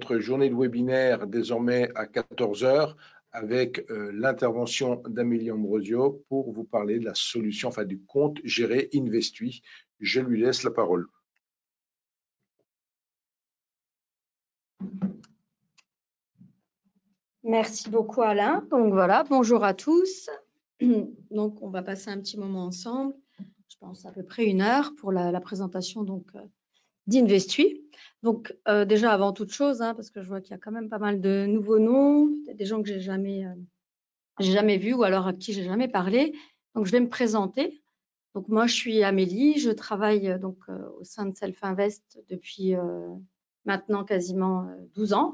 notre journée de webinaire désormais à 14 h avec l'intervention d'Amélie Ambrosio pour vous parler de la solution, enfin du compte géré Investui. Je lui laisse la parole. Merci beaucoup Alain. Donc voilà, bonjour à tous. Donc on va passer un petit moment ensemble, je pense à peu près 1 heure pour la présentation d'Investui. Donc déjà avant toute chose, parce que je vois qu'il y a quand même pas mal de nouveaux noms, peut-être des gens que j'ai jamais vus ou alors à qui j'ai jamais parlé. Donc je vais me présenter. Donc moi je suis Amélie, je travaille au sein de Self Invest depuis maintenant quasiment 12 ans.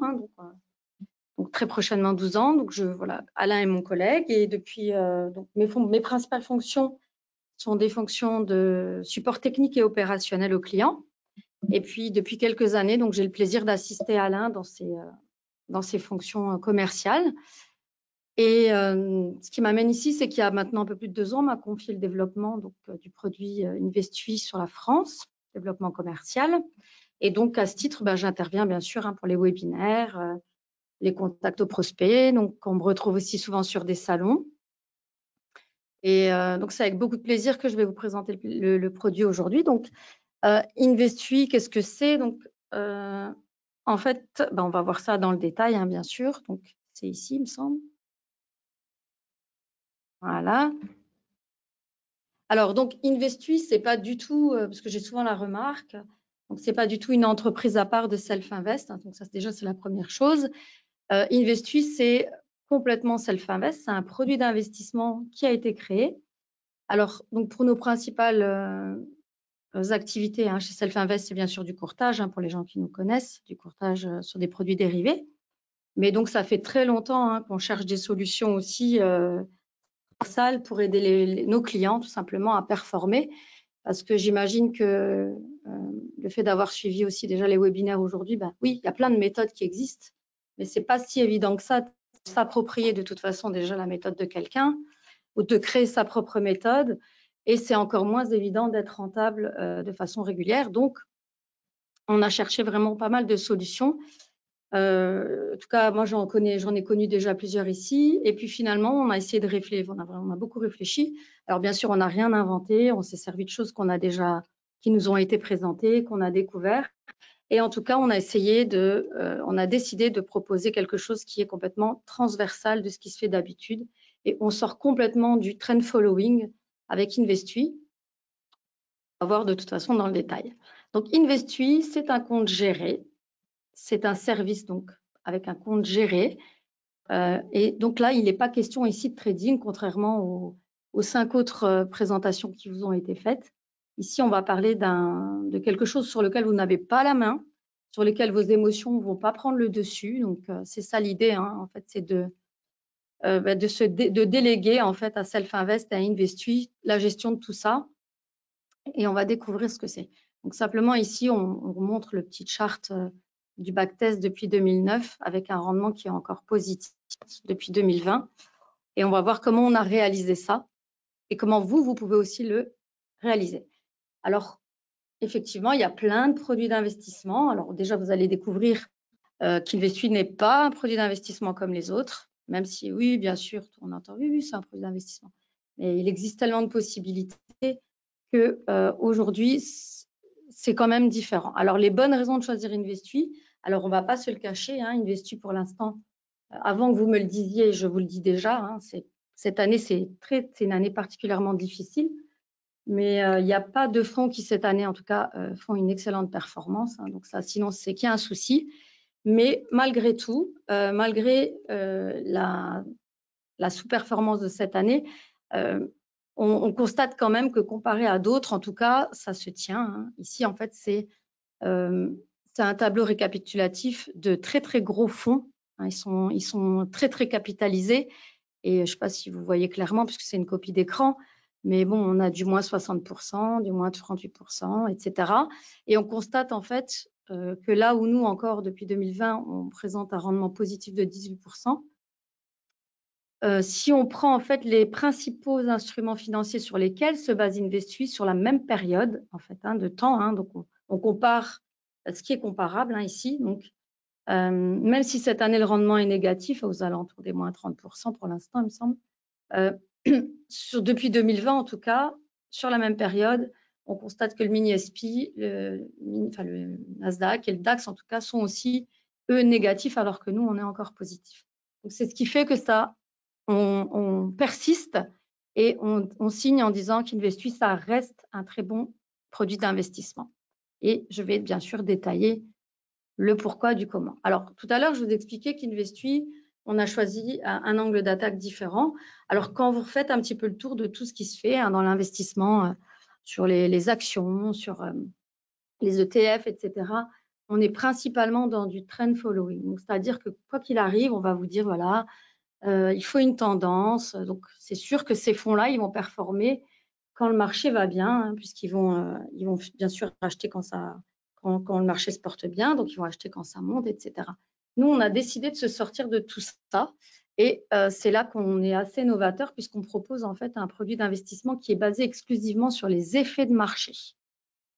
Donc très prochainement 12 ans. Donc voilà, Alain est mon collègue et depuis donc mes principales fonctions sont des fonctions de support technique et opérationnel aux clients. Et puis depuis quelques années, donc j'ai le plaisir d'assister Alain dans ses fonctions commerciales. Et ce qui m'amène ici, c'est qu'il y a maintenant un peu plus de 2 ans, on m'a confié le développement du produit Investui sur la France, développement commercial. Et donc à ce titre, j'interviens bien sûr pour les webinaires, les contacts aux prospects. Donc on me retrouve aussi souvent sur des salons. Et donc c'est avec beaucoup de plaisir que je vais vous présenter le produit aujourd'hui. Donc Investui, qu'est-ce que c'est? Donc en fait, on va voir ça dans le détail, bien sûr. Donc c'est ici, il me semble. Voilà. Alors donc Investui, c'est pas du tout, parce que j'ai souvent la remarque, donc c'est pas du tout une entreprise à part de Self Invest. Donc ça déjà c'est la première chose. Investui, c'est complètement Self Invest. C'est un produit d'investissement qui a été créé. Alors donc pour nos principales activités chez Self Invest, c'est bien sûr du courtage pour les gens qui nous connaissent, du courtage sur des produits dérivés. Mais donc ça fait très longtemps qu'on cherche des solutions aussi pour aider nos clients tout simplement à performer, parce que j'imagine que le fait d'avoir suivi aussi déjà les webinaires aujourd'hui, oui, il y a plein de méthodes qui existent, mais c'est pas si évident que ça de s'approprier de toute façon déjà la méthode de quelqu'un ou de créer sa propre méthode, et c'est encore moins évident d'être rentable de façon régulière. Donc on a cherché vraiment pas mal de solutions. En tout cas, moi, j'en ai connu déjà plusieurs ici. Et puis finalement, on a essayé de réfléchir. On a beaucoup réfléchi. Alors bien sûr, on n'a rien inventé. On s'est servi de choses qui nous ont été présentées, qu'on a découvert. Et en tout cas, on a décidé de proposer quelque chose qui est complètement transversal de ce qui se fait d'habitude. Et on sort complètement du trend following avec Investui. On va voir de toute façon dans le détail. Donc Investui, c'est un compte géré. C'est un service donc avec un compte géré. Et donc là, il n'est pas question ici de trading, contrairement aux 5 autres présentations qui vous ont été faites. Ici, on va parler de quelque chose sur lequel vous n'avez pas la main, sur lequel vos émotions ne vont pas prendre le dessus. Donc, c'est ça l'idée, en fait, c'est de déléguer en fait à Self Invest et à Investui la gestion de tout ça. Et on va découvrir ce que c'est. Donc, simplement ici, on vous montre le petit chart du backtest depuis 2009 avec un rendement qui est encore positif depuis 2020. Et on va voir comment on a réalisé ça et comment vous pouvez aussi le réaliser. Alors, effectivement, il y a plein de produits d'investissement. Alors déjà, vous allez découvrir qu'Investui n'est pas un produit d'investissement comme les autres, même si, oui, bien sûr, on entend, oui, c'est un produit d'investissement. Mais il existe tellement de possibilités qu'aujourd'hui, c'est quand même différent. Alors, les bonnes raisons de choisir Investui, alors on ne va pas se le cacher, Investui pour l'instant, avant que vous me le disiez, je vous le dis déjà, cette année, c'est une année particulièrement difficile, mais il n'y a pas de fonds qui, cette année, en tout cas, font une excellente performance. Donc ça, sinon, c'est qu'il y a un souci. Mais malgré tout, malgré la sous-performance de cette année, on constate quand même que comparé à d'autres, en tout cas, ça se tient. Ici, en fait, c'est un tableau récapitulatif de très, très gros fonds. Ils sont très, très capitalisés. Et je ne sais pas si vous voyez clairement, puisque c'est une copie d'écran, mais bon, on a du moins 60%, du moins 38%, etc. Et on constate en fait que là où nous, encore depuis 2020, on présente un rendement positif de 18%, si on prend en fait les principaux instruments financiers sur lesquels se base Investui sur la même période en fait, de temps, donc on compare ce qui est comparable ici. Donc Même si cette année, le rendement est négatif, aux alentours des moins 30% pour l'instant, il me semble. Depuis 2020, en tout cas, sur la même période, on constate que le mini-SP, le Nasdaq et le DAX, en tout cas, sont aussi, eux, négatifs, alors que nous, on est encore positifs. Donc, c'est ce qui fait que ça, on persiste et on signe en disant qu'Investui, ça reste un très bon produit d'investissement. Et je vais bien sûr détailler le pourquoi du comment. Alors, tout à l'heure, je vous expliquais qu'Investui, on a choisi un angle d'attaque différent. Alors, quand vous faites un petit peu le tour de tout ce qui se fait dans l'investissement sur les actions, sur les ETF, etc., on est principalement dans du trend following. Donc, c'est-à-dire que quoi qu'il arrive, on va vous dire, voilà, il faut une tendance. Donc, c'est sûr que ces fonds-là, ils vont performer quand le marché va bien, hein, puisqu'ils vont bien sûr acheter quand le marché se porte bien, donc ils vont acheter quand ça monte, etc. Nous, on a décidé de se sortir de tout ça et c'est là qu'on est assez novateur puisqu'on propose en fait un produit d'investissement qui est basé exclusivement sur les effets de marché.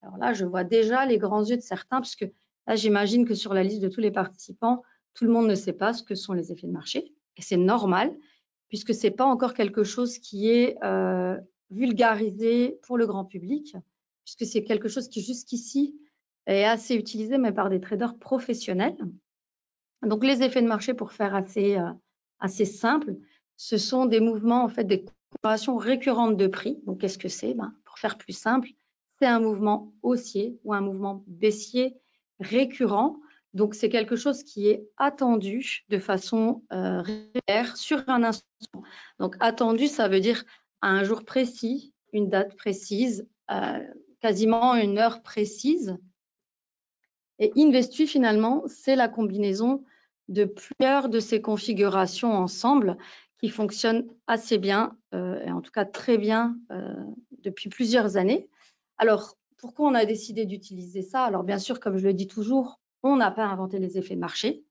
Alors là, je vois déjà les grands yeux de certains puisque là, j'imagine que sur la liste de tous les participants, tout le monde ne sait pas ce que sont les effets de marché et c'est normal puisque c'est pas encore quelque chose qui est vulgarisé pour le grand public, puisque c'est quelque chose qui jusqu'ici est assez utilisé, mais par des traders professionnels. Donc, les effets de marché, pour faire assez simple, ce sont des mouvements, en fait, des configurations récurrentes de prix. Donc, qu'est-ce que c'est? Pour faire plus simple, c'est un mouvement haussier ou un mouvement baissier récurrent. Donc, c'est quelque chose qui est attendu de façon régulière sur un instant. Donc, attendu, ça veut dire à un jour précis, une date précise, quasiment une heure précise. Et Investui, finalement, c'est la combinaison de plusieurs de ces configurations ensemble qui fonctionnent assez bien, et en tout cas très bien depuis plusieurs années. Alors, pourquoi on a décidé d'utiliser ça? Alors, bien sûr, comme je le dis toujours, on n'a pas inventé les effets de marché,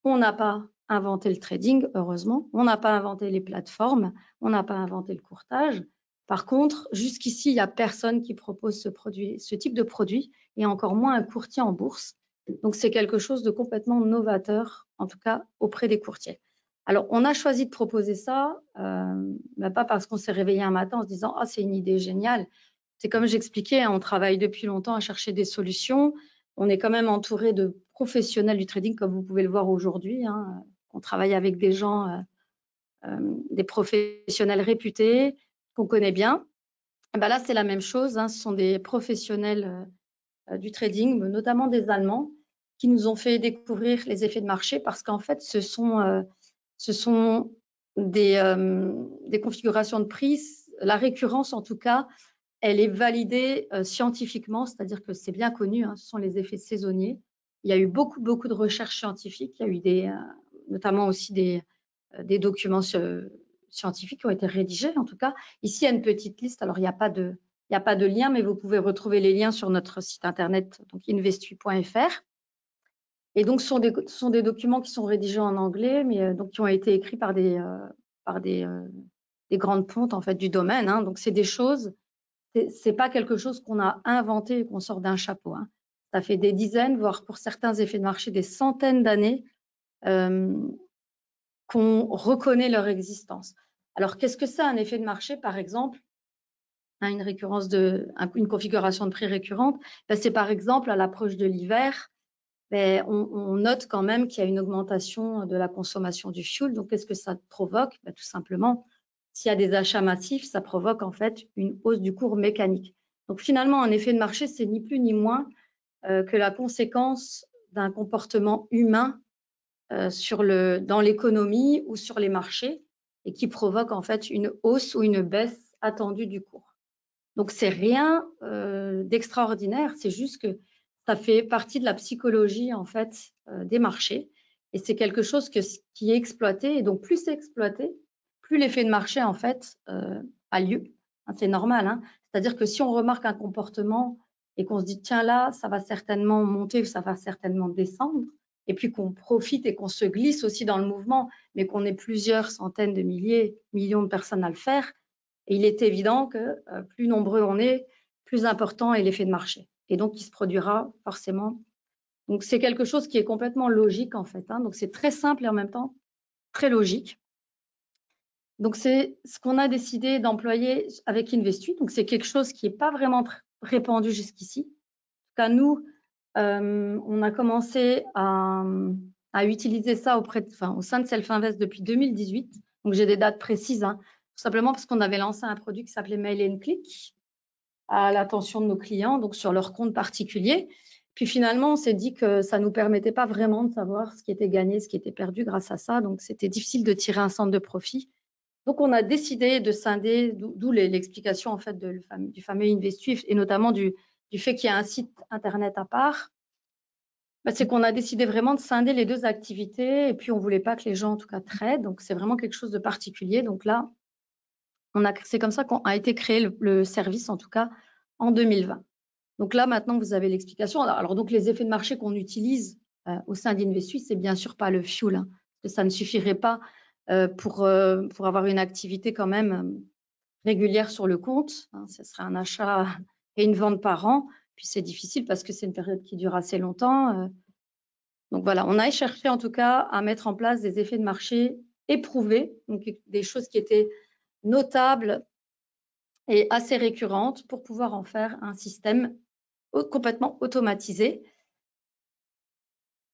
on n'a pas inventé le trading, heureusement, on n'a pas inventé les plateformes, on n'a pas inventé le courtage. Par contre, jusqu'ici, il n'y a personne qui propose ce type de produit, et encore moins un courtier en bourse. Donc, c'est quelque chose de complètement novateur, en tout cas auprès des courtiers. Alors, on a choisi de proposer ça, pas parce qu'on s'est réveillé un matin en se disant « Ah, c'est une idée géniale ». C'est comme j'expliquais, hein, on travaille depuis longtemps à chercher des solutions. On est quand même entouré de professionnels du trading, comme vous pouvez le voir aujourd'hui. Hein. On travaille avec des gens, des professionnels réputés, qu'on connaît bien. Et là, c'est la même chose. Hein. Ce sont des professionnels du trading, notamment des Allemands, qui nous ont fait découvrir les effets de marché parce qu'en fait, ce sont des configurations de prix. La récurrence, en tout cas, elle est validée scientifiquement, c'est-à-dire que c'est bien connu, hein, ce sont les effets saisonniers. Il y a eu beaucoup de recherches scientifiques, il y a eu notamment aussi des documents scientifiques qui ont été rédigés, en tout cas. Ici, il y a une petite liste, alors il n'y a pas de lien, mais vous pouvez retrouver les liens sur notre site internet, donc investui.fr. Et donc, ce sont des documents qui sont rédigés en anglais, mais donc qui ont été écrits par des grandes pontes en fait du domaine. Hein. Donc, c'est des choses. C'est pas quelque chose qu'on a inventé et qu'on sort d'un chapeau. Hein. Ça fait des dizaines, voire pour certains effets de marché, des centaines d'années qu'on reconnaît leur existence. Alors, qu'est-ce que c'est un effet de marché, par exemple? Une configuration de prix récurrente, c'est par exemple à l'approche de l'hiver, on note quand même qu'il y a une augmentation de la consommation du fioul. Donc, qu'est-ce que ça provoque? Tout simplement, s'il y a des achats massifs, ça provoque en fait une hausse du cours mécanique. Donc, finalement, un effet de marché, c'est ni plus ni moins que la conséquence d'un comportement humain dans l'économie ou sur les marchés et qui provoque en fait une hausse ou une baisse attendue du cours. Donc, c'est rien d'extraordinaire, c'est juste que ça fait partie de la psychologie en fait des marchés et c'est quelque chose qui est exploité et donc plus c'est exploité, plus l'effet de marché en fait a lieu. Hein, c'est normal, hein. C'est-à-dire que si on remarque un comportement et qu'on se dit tiens là ça va certainement monter ou ça va certainement descendre et puis qu'on profite et qu'on se glisse aussi dans le mouvement mais qu'on ait plusieurs centaines de milliers, millions de personnes à le faire, et il est évident que plus nombreux on est, plus important est l'effet de marché. Et donc, il se produira forcément Donc, c'est quelque chose qui est complètement logique, en fait. Donc, c'est très simple et en même temps très logique. Donc, c'est ce qu'on a décidé d'employer avec Investui. Donc, c'est quelque chose qui n'est pas vraiment répandu jusqu'ici. En tout cas, nous, on a commencé à utiliser ça au sein de Self-Invest depuis 2018. Donc, j'ai des dates précises, tout simplement parce qu'on avait lancé un produit qui s'appelait Mail & Click à l'attention de nos clients, donc sur leur compte particulier. Puis finalement, on s'est dit que ça ne nous permettait pas vraiment de savoir ce qui était gagné, ce qui était perdu grâce à ça. Donc, c'était difficile de tirer un centre de profit. Donc, on a décidé de scinder, d'où l'explication en fait du fameux Investui et notamment du fait qu'il y a un site internet à part. C'est qu'on a décidé vraiment de scinder les deux activités et puis on ne voulait pas que les gens en tout cas trade. Donc, c'est vraiment quelque chose de particulier. Donc là, c'est comme ça qu'a été créé le service, en tout cas en 2020. Donc là, maintenant, vous avez l'explication. Alors, donc, les effets de marché qu'on utilise au sein d'Investui, c'est bien sûr pas le fuel, parce que ça ne suffirait pas pour avoir une activité quand même régulière sur le compte. Ce serait un achat et une vente par an. Puis c'est difficile parce que c'est une période qui dure assez longtemps. Donc voilà, on a cherché en tout cas à mettre en place des effets de marché éprouvés, donc des choses qui étaient notables et assez récurrentes pour pouvoir en faire un système complètement automatisé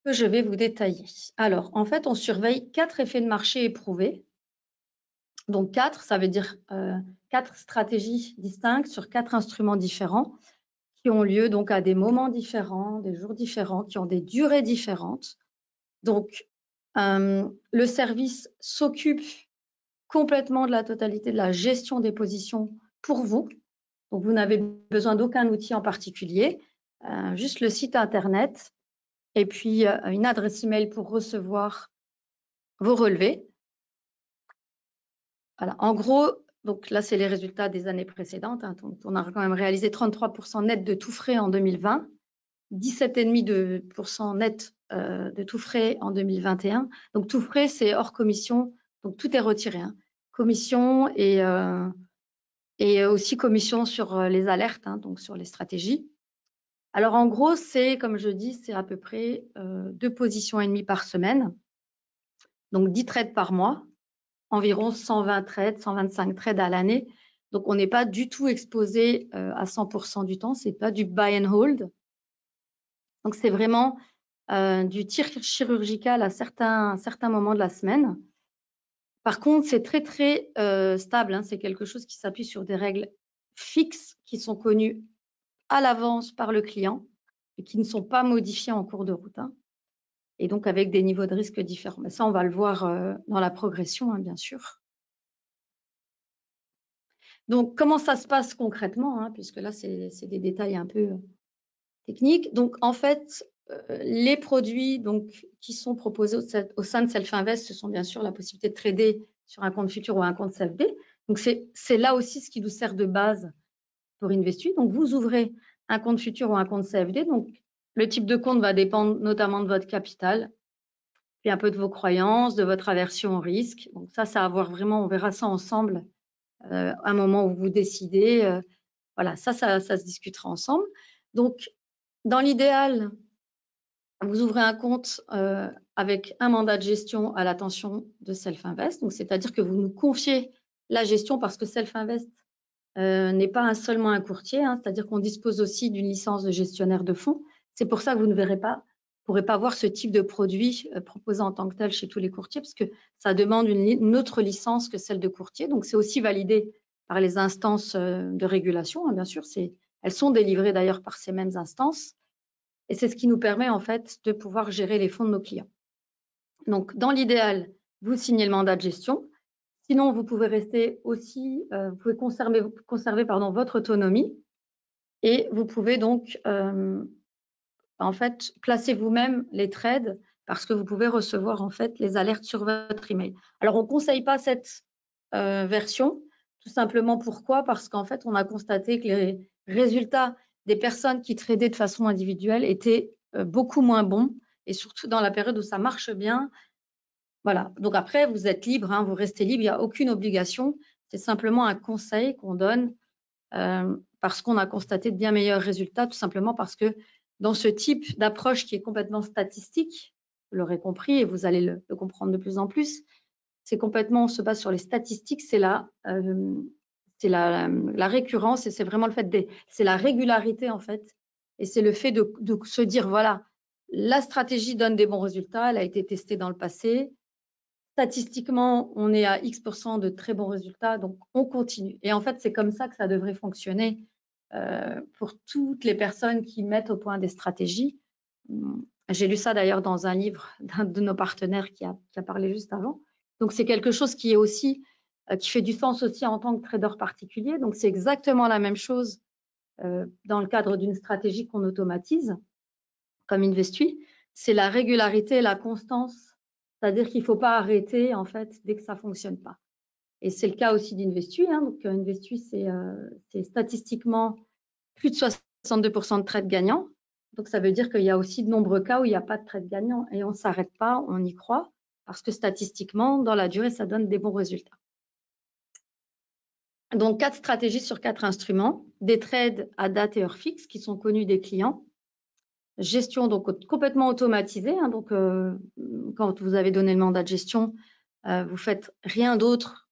que je vais vous détailler. Alors, en fait, on surveille 4 effets de marché éprouvés. Donc 4, ça veut dire 4 stratégies distinctes sur 4 instruments différents qui ont lieu donc à des moments différents, des jours différents, qui ont des durées différentes. Donc, le service s'occupe complètement de la totalité de la gestion des positions pour vous. Donc, vous n'avez besoin d'aucun outil en particulier, juste le site internet et puis une adresse email pour recevoir vos relevés. Voilà. En gros, donc là, c'est les résultats des années précédentes. Donc, on a quand même réalisé 33% net de tout frais en 2020, 17,5% net de tout frais en 2021. Donc, tout frais, c'est hors commission. Donc, tout est retiré. Commission et aussi commission sur les alertes, donc sur les stratégies. Alors, en gros, c'est, comme je dis, c'est à peu près 2,5 positions par semaine. Donc, 10 trades par mois, environ 120 trades, 125 trades à l'année. Donc, on n'est pas du tout exposé à 100% du temps. C'est pas du buy and hold. Donc, c'est vraiment du tir chirurgical à certains moments de la semaine. Par contre, c'est très, très stable. C'est quelque chose qui s'appuie sur des règles fixes qui sont connues à l'avance par le client et qui ne sont pas modifiées en cours de route. Et donc, avec des niveaux de risque différents. Mais ça, on va le voir dans la progression, bien sûr. Donc, comment ça se passe concrètement, puisque là, c'est des détails un peu techniques. Donc, en fait, les produits donc, qui sont proposés au sein de Self-Invest, ce sont bien sûr la possibilité de trader sur un compte futur ou un compte CFD. Donc, c'est là aussi ce qui nous sert de base pour Investui. Donc, vous ouvrez un compte futur ou un compte CFD. Donc, le type de compte va dépendre notamment de votre capital, puis un peu de vos croyances, de votre aversion au risque. Donc, ça à voir vraiment, on verra ça ensemble à un moment où vous décidez. Voilà, ça se discutera ensemble. Donc, dans l'idéal, vous ouvrez un compte avec un mandat de gestion à l'attention de Self-Invest. Donc, c'est-à-dire que vous nous confiez la gestion parce que Self-Invest n'est pas seulement un courtier, c'est-à-dire qu'on dispose aussi d'une licence de gestionnaire de fonds. C'est pour ça que vous ne pourrez pas voir ce type de produit proposé en tant que tel chez tous les courtiers parce que ça demande une autre licence que celle de courtier. Donc, c'est aussi validé par les instances de régulation, bien sûr. Elles sont délivrées d'ailleurs par ces mêmes instances. Et c'est ce qui nous permet en fait de pouvoir gérer les fonds de nos clients. Donc, dans l'idéal, vous signez le mandat de gestion. Sinon, vous pouvez rester aussi, vous pouvez conserver votre autonomie et vous pouvez donc en fait placer vous-même les trades parce que vous pouvez recevoir en fait les alertes sur votre email. Alors, on ne conseille pas cette version, tout simplement pourquoi? Parce qu'en fait, on a constaté que les résultats des personnes qui tradaient de façon individuelle étaient beaucoup moins bons et surtout dans la période où ça marche bien. Voilà. Donc après, vous êtes libre, vous restez libre, il n'y a aucune obligation. C'est simplement un conseil qu'on donne parce qu'on a constaté de bien meilleurs résultats, tout simplement parce que dans ce type d'approche qui est complètement statistique, vous l'aurez compris et vous allez le comprendre de plus en plus, c'est complètement, on se base sur les statistiques, c'est la récurrence et c'est vraiment le fait c'est la régularité en fait, et c'est le fait de se dire voilà, la stratégie donne des bons résultats, elle a été testée dans le passé, statistiquement on est à X% de très bons résultats, donc on continue. Et en fait c'est comme ça que ça devrait fonctionner pour toutes les personnes qui mettent au point des stratégies. J'ai lu ça d'ailleurs dans un livre d'un de nos partenaires qui a parlé juste avant. Donc c'est quelque chose qui est aussi qui fait du sens aussi en tant que trader particulier. Donc c'est exactement la même chose dans le cadre d'une stratégie qu'on automatise comme Investui. C'est la régularité et la constance, c'est-à-dire qu'il ne faut pas arrêter en fait dès que ça ne fonctionne pas. Et c'est le cas aussi d'Investui. Donc Investui, c'est statistiquement plus de 62% de trades gagnants. Donc, ça veut dire qu'il y a aussi de nombreux cas où il n'y a pas de trade gagnant et on ne s'arrête pas, on y croit, parce que statistiquement, dans la durée, ça donne des bons résultats. Donc, 4 stratégies sur 4 instruments, des trades à date et heure fixe qui sont connus des clients, gestion donc complètement automatisée. Donc, quand vous avez donné le mandat de gestion, vous faites rien d'autre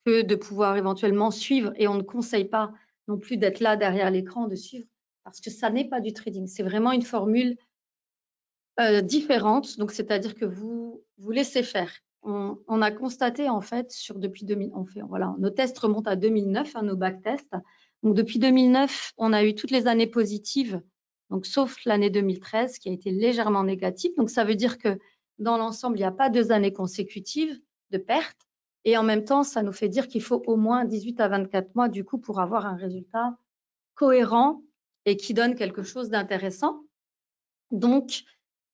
que de pouvoir éventuellement suivre, et on ne conseille pas non plus d'être là derrière l'écran, de suivre, parce que ça n'est pas du trading, c'est vraiment une formule différente, donc c'est-à-dire que vous laissez faire. On a constaté en fait depuis 2000, nos tests remontent à 2009, nos backtests. Donc depuis 2009, on a eu toutes les années positives, donc sauf l'année 2013 qui a été légèrement négative. Donc ça veut dire que dans l'ensemble, il n'y a pas 2 années consécutives de perte. Et en même temps, ça nous fait dire qu'il faut au moins 18 à 24 mois du coup pour avoir un résultat cohérent et qui donne quelque chose d'intéressant. Donc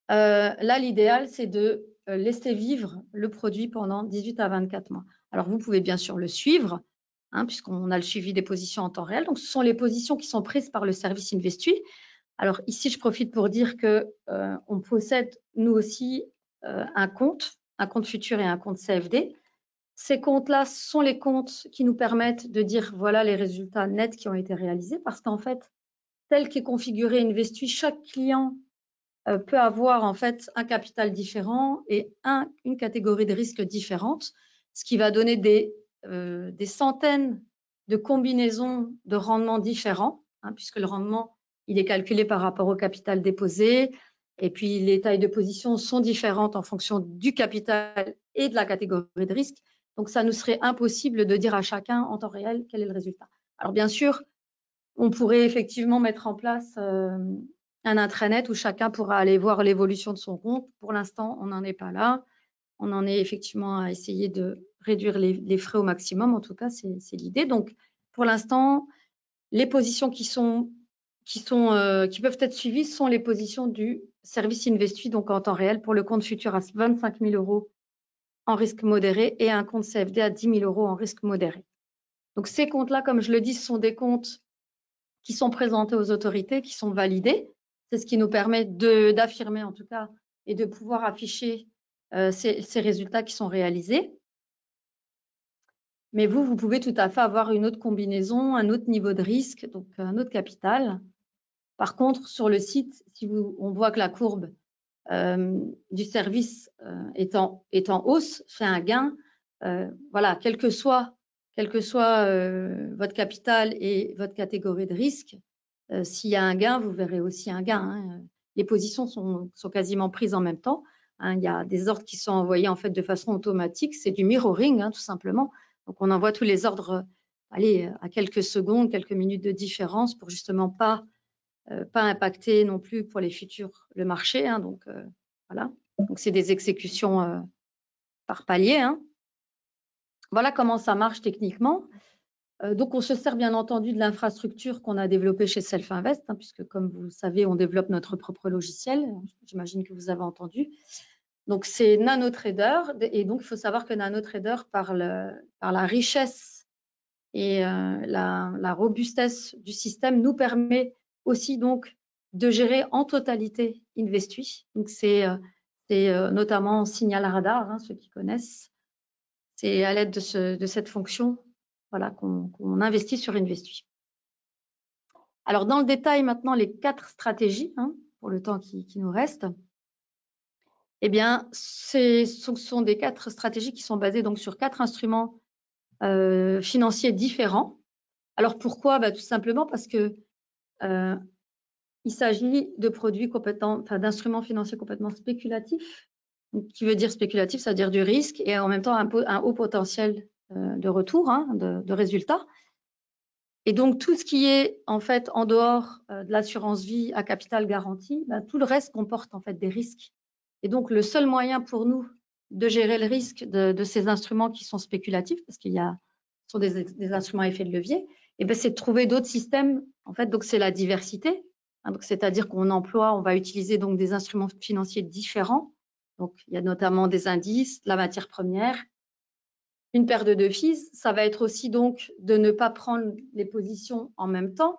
là, l'idéal, c'est de laisser vivre le produit pendant 18 à 24 mois. Alors, vous pouvez bien sûr le suivre, puisqu'on a le suivi des positions en temps réel. Donc, ce sont les positions qui sont prises par le service Investui. Alors, ici, je profite pour dire qu'on possède, nous aussi, un compte futur et un compte CFD. Ces comptes-là sont les comptes qui nous permettent de dire voilà les résultats nets qui ont été réalisés, parce qu'en fait, tel qu'est configuré Investui, chaque client peut avoir en fait un capital différent et une catégorie de risques différente, ce qui va donner des centaines de combinaisons de rendements différents, puisque le rendement, il est calculé par rapport au capital déposé, et puis les tailles de position sont différentes en fonction du capital et de la catégorie de risque. Donc, ça nous serait impossible de dire à chacun en temps réel quel est le résultat. Alors, bien sûr, on pourrait effectivement mettre en place un intranet où chacun pourra aller voir l'évolution de son compte. Pour l'instant, on n'en est pas là. On en est effectivement à essayer de réduire les frais au maximum. En tout cas, c'est l'idée. Donc, pour l'instant, les positions qui peuvent être suivies sont les positions du service Investui, donc en temps réel, pour le compte futur à 25 000 € en risque modéré et un compte CFD à 10 000 € en risque modéré. Donc, ces comptes-là, comme je le dis, ce sont des comptes qui sont présentés aux autorités, qui sont validés. C'est ce qui nous permet d'affirmer en tout cas et de pouvoir afficher ces résultats qui sont réalisés. Mais vous pouvez tout à fait avoir une autre combinaison, un autre niveau de risque, donc un autre capital. Par contre, sur le site, on voit que la courbe du service est en hausse, fait un gain. Voilà, quel que soit votre capital et votre catégorie de risque, s'il y a un gain, vous verrez aussi un gain. Les positions sont quasiment prises en même temps. Il y a des ordres qui sont envoyés en fait de façon automatique. C'est du mirroring, tout simplement. Donc, on envoie tous les ordres à quelques secondes, quelques minutes de différence pour justement pas impacter non plus pour les futurs le marché. Donc, voilà. Donc, c'est des exécutions par palier. Voilà comment ça marche techniquement. Donc, on se sert bien entendu de l'infrastructure qu'on a développée chez Selfinvest, puisque comme vous le savez, on développe notre propre logiciel. J'imagine que vous avez entendu. Donc, c'est NanoTrader. Et donc, il faut savoir que NanoTrader, par la richesse et la robustesse du système, nous permet aussi donc de gérer en totalité Investui. Donc, c'est notamment signal radar, ceux qui connaissent. C'est à l'aide de cette fonction qu'on investit sur Investui. Alors, dans le détail, maintenant, les 4 stratégies, hein, pour le temps qui nous reste, eh bien, ce sont des 4 stratégies qui sont basées donc sur 4 instruments financiers différents. Alors, pourquoi? Tout simplement parce que il s'agit de produits complètement, d'instruments financiers complètement spéculatifs. Donc, qui veut dire spéculatif, c'est-à-dire du risque et en même temps un haut potentiel de retour, hein, de résultats. Et donc, tout ce qui est en fait en dehors de l'assurance vie à capital garanti, tout le reste comporte en fait des risques. Et donc, le seul moyen pour nous de gérer le risque de ces instruments qui sont spéculatifs, parce qu'il y a ce sont des instruments à effet de levier, et c'est de trouver d'autres systèmes. En fait, donc c'est la diversité. Hein, donc c'est-à-dire qu'on on va utiliser donc des instruments financiers différents. Donc, il y a notamment des indices, la matière première. Une paire de devises, ça va être aussi donc de ne pas prendre les positions en même temps.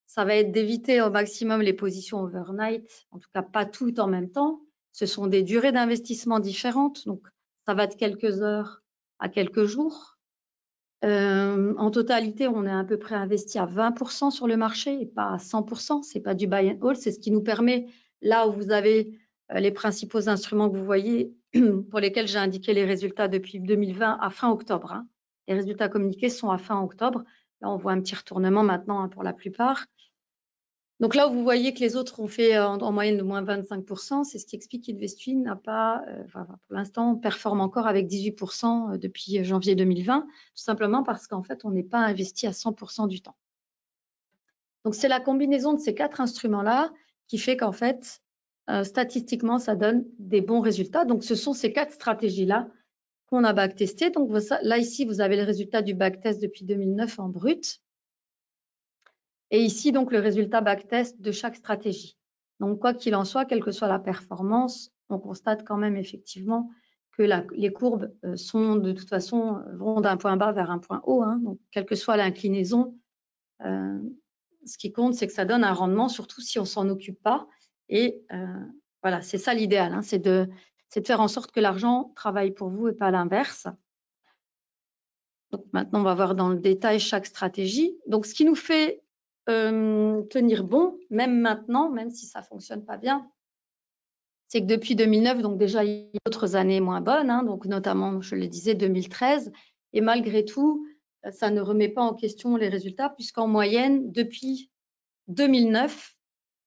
Ça va être d'éviter au maximum les positions overnight, en tout cas pas toutes en même temps. Ce sont des durées d'investissement différentes, donc ça va de quelques heures à quelques jours. En totalité, on est à peu près investi à 20% sur le marché et pas à 100%. C'est pas du buy and hold, c'est ce qui nous permet, là où vous avez les principaux instruments que vous voyez, pour lesquels j'ai indiqué les résultats depuis 2020 à fin octobre. Hein. Les résultats communiqués sont à fin octobre. Là, on voit un petit retournement maintenant hein, pour la plupart. Donc là où vous voyez que les autres ont fait en moyenne de moins 25%, c'est ce qui explique qu'Investui n'a pas, pour l'instant, performe encore avec 18% depuis janvier 2020, tout simplement parce qu'en fait, on n'est pas investi à 100% du temps. Donc c'est la combinaison de ces 4 instruments-là qui fait qu'en fait, statistiquement, ça donne des bons résultats. Donc ce sont ces 4 stratégies-là qu'on a backtesté. Donc là, ici, vous avez le résultat du backtest depuis 2009 en brut. Et ici, donc, le résultat backtest de chaque stratégie. Donc, quoi qu'il en soit, quelle que soit la performance, on constate quand même effectivement que les courbes sont de toute façon vont d'un point bas vers un point haut. Hein. Donc, quelle que soit l'inclinaison, ce qui compte, c'est que ça donne un rendement, surtout si on s'en occupe pas. Et voilà, c'est ça l'idéal, hein, c'est de faire en sorte que l'argent travaille pour vous et pas l'inverse. Donc maintenant, on va voir dans le détail chaque stratégie. Donc, ce qui nous fait tenir bon, même maintenant, même si ça fonctionne pas bien, c'est que depuis 2009, donc déjà, il y a d'autres années moins bonnes, hein, donc notamment, je le disais, 2013. Et malgré tout, ça ne remet pas en question les résultats, puisqu'en moyenne, depuis 2009,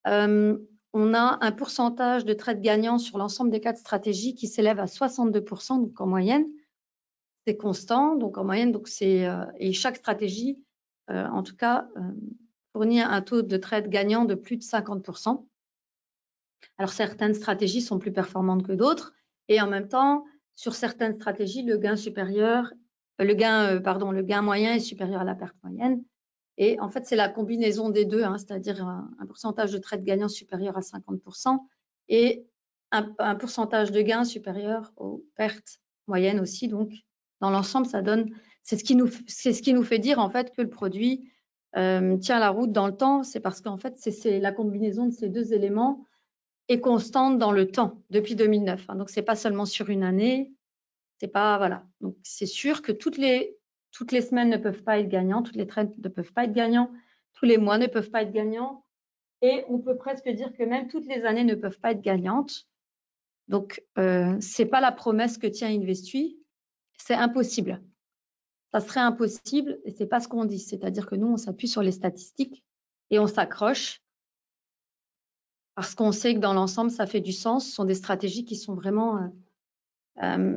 on a un pourcentage de trades gagnants sur l'ensemble des 4 stratégies qui s'élève à 62%, donc en moyenne. C'est constant, donc en moyenne, donc et chaque stratégie, en tout cas, fournit un taux de trade gagnant de plus de 50%. Alors, certaines stratégies sont plus performantes que d'autres, et en même temps, sur certaines stratégies, le gain moyen est supérieur à la perte moyenne. Et en fait, c'est la combinaison des deux, hein, c'est-à-dire un pourcentage de trade gagnant supérieur à 50% et un pourcentage de gain supérieur aux pertes moyennes aussi. Donc, dans l'ensemble, ça donne, c'est ce qui nous fait dire en fait que le produit tient la route dans le temps. C'est parce qu'en fait, c'est la combinaison de ces deux éléments est constante dans le temps depuis 2009. Hein. Donc, c'est pas seulement sur une année. C'est pas voilà. Donc, c'est sûr que toutes les semaines ne peuvent pas être gagnantes, toutes les trades ne peuvent pas être gagnants, tous les mois ne peuvent pas être gagnants, et on peut presque dire que même toutes les années ne peuvent pas être gagnantes. Donc, c'est pas la promesse que tient Investui, c'est impossible. Ça serait impossible et c'est pas ce qu'on dit. C'est-à-dire que nous, on s'appuie sur les statistiques et on s'accroche parce qu'on sait que dans l'ensemble, ça fait du sens. Ce sont des stratégies qui sont vraiment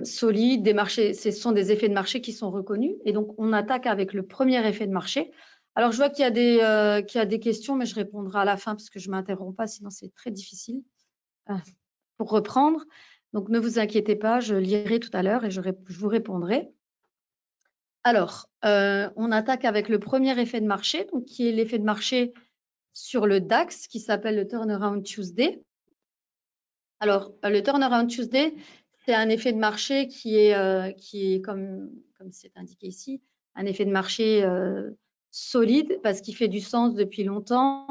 solides, des marchés, ce sont des effets de marché qui sont reconnus. Et donc, on attaque avec le premier effet de marché. Alors, je vois qu'il y a des questions, mais je répondrai à la fin parce que je ne m'interromps pas, sinon c'est très difficile pour reprendre. Donc, ne vous inquiétez pas, je lirai tout à l'heure et je vous répondrai. Alors, on attaque avec le premier effet de marché, donc qui est l'effet de marché sur le DAX, qui s'appelle le Turnaround Tuesday. Alors, le Turnaround Tuesday, c'est un effet de marché qui est comme c'est indiqué ici, un effet de marché solide parce qu'il fait du sens depuis longtemps.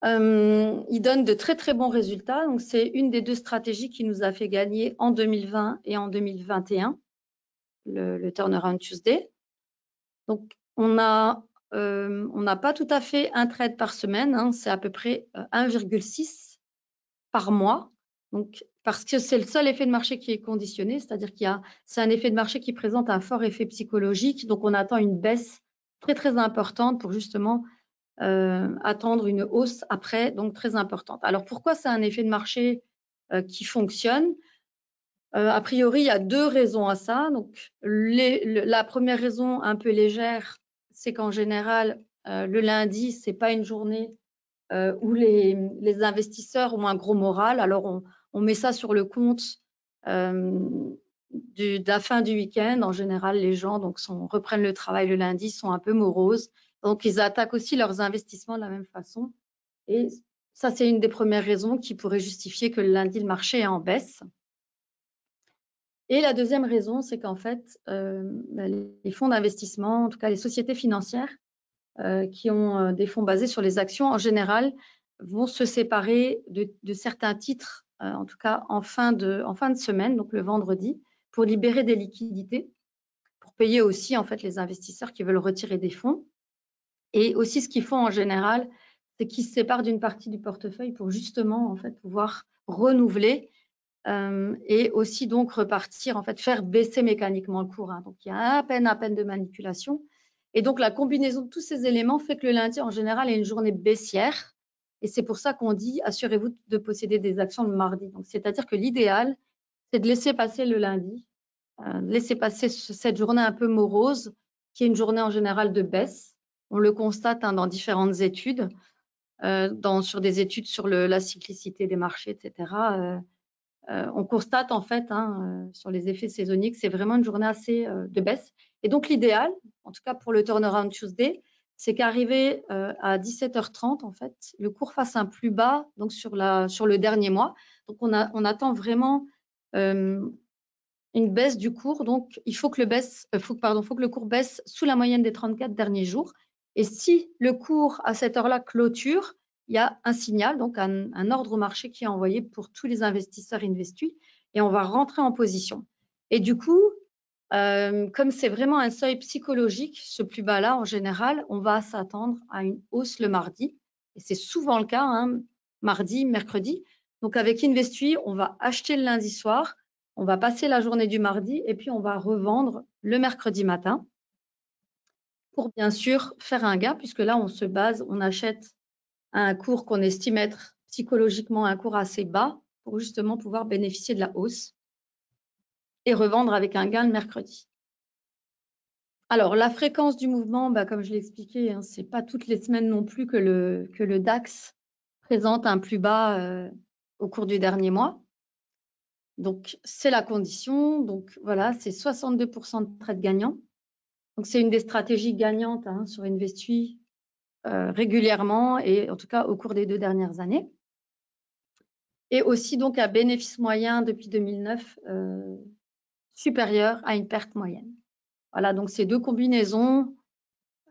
Il donne de très, très bons résultats. Donc, c'est une des deux stratégies qui nous a fait gagner en 2020 et en 2021, le Turnaround Tuesday. Donc, on a on n'a pas tout à fait un trade par semaine, hein, c'est à peu près 1,6 par mois. Donc, parce que c'est le seul effet de marché qui est conditionné, c'est-à-dire c'est un effet de marché qui présente un fort effet psychologique. Donc, on attend une baisse très, très importante pour justement attendre une hausse après, donc très importante. Alors, pourquoi c'est un effet de marché qui fonctionne? A priori, il y a deux raisons à ça. Donc, la première raison un peu légère, c'est qu'en général, le lundi, c'est pas une journée où les investisseurs ont un gros moral. Alors, on met ça sur le compte de la fin du week-end. En général, les gens reprennent le travail le lundi, sont un peu moroses. Donc, ils attaquent aussi leurs investissements de la même façon. Et ça, c'est une des premières raisons qui pourrait justifier que le lundi, le marché est en baisse. Et la deuxième raison, c'est qu'en fait, les fonds d'investissement, en tout cas les sociétés financières qui ont des fonds basés sur les actions, en général, vont se séparer de certains titres, en tout cas en fin de semaine, donc le vendredi, pour libérer des liquidités, pour payer aussi en fait les investisseurs qui veulent retirer des fonds. Et aussi, ce qu'ils font en général, c'est qu'ils se séparent d'une partie du portefeuille pour justement en fait pouvoir renouveler et aussi donc repartir, en fait, faire baisser mécaniquement le cours. Hein. Donc, il y a à peine de manipulation. Et donc, la combinaison de tous ces éléments fait que le lundi, en général, est une journée baissière. Et c'est pour ça qu'on dit, assurez-vous de posséder des actions le mardi. Donc, c'est-à-dire que l'idéal, c'est de laisser passer le lundi, laisser passer cette journée un peu morose, qui est une journée en général de baisse. On le constate dans différentes études, sur des études sur la cyclicité des marchés, etc. On constate en fait sur les effets saisonniers que c'est vraiment une journée assez de baisse. Et donc l'idéal, en tout cas pour le turnaround Tuesday, c'est qu'arrivé à 17h30, en fait, le cours fasse un plus bas donc sur le dernier mois. Donc on attend vraiment une baisse du cours. Donc il faut que le cours baisse sous la moyenne des 34 derniers jours. Et si le cours à cette heure-là clôture, il y a un signal, donc un ordre au marché qui est envoyé pour tous les investisseurs investis et on va rentrer en position. Et du coup, comme c'est vraiment un seuil psychologique, ce plus bas-là, en général, on va s'attendre à une hausse le mardi. Et c'est souvent le cas, mardi, mercredi. Donc avec Investui, on va acheter le lundi soir, on va passer la journée du mardi et puis on va revendre le mercredi matin pour bien sûr faire un gain, puisque là, on achète à un cours qu'on estime être psychologiquement un cours assez bas pour justement pouvoir bénéficier de la hausse et revendre avec un gain le mercredi. Alors, la fréquence du mouvement, comme je l'ai expliqué, ce n'est pas toutes les semaines non plus que le DAX présente un plus bas au cours du dernier mois. Donc, c'est la condition. Donc, voilà, c'est 62% de trades gagnants. Donc, c'est une des stratégies gagnantes sur Investui régulièrement et en tout cas au cours des 2 dernières années. Et aussi donc un bénéfice moyen depuis 2009 supérieur à une perte moyenne. Voilà, donc ces deux combinaisons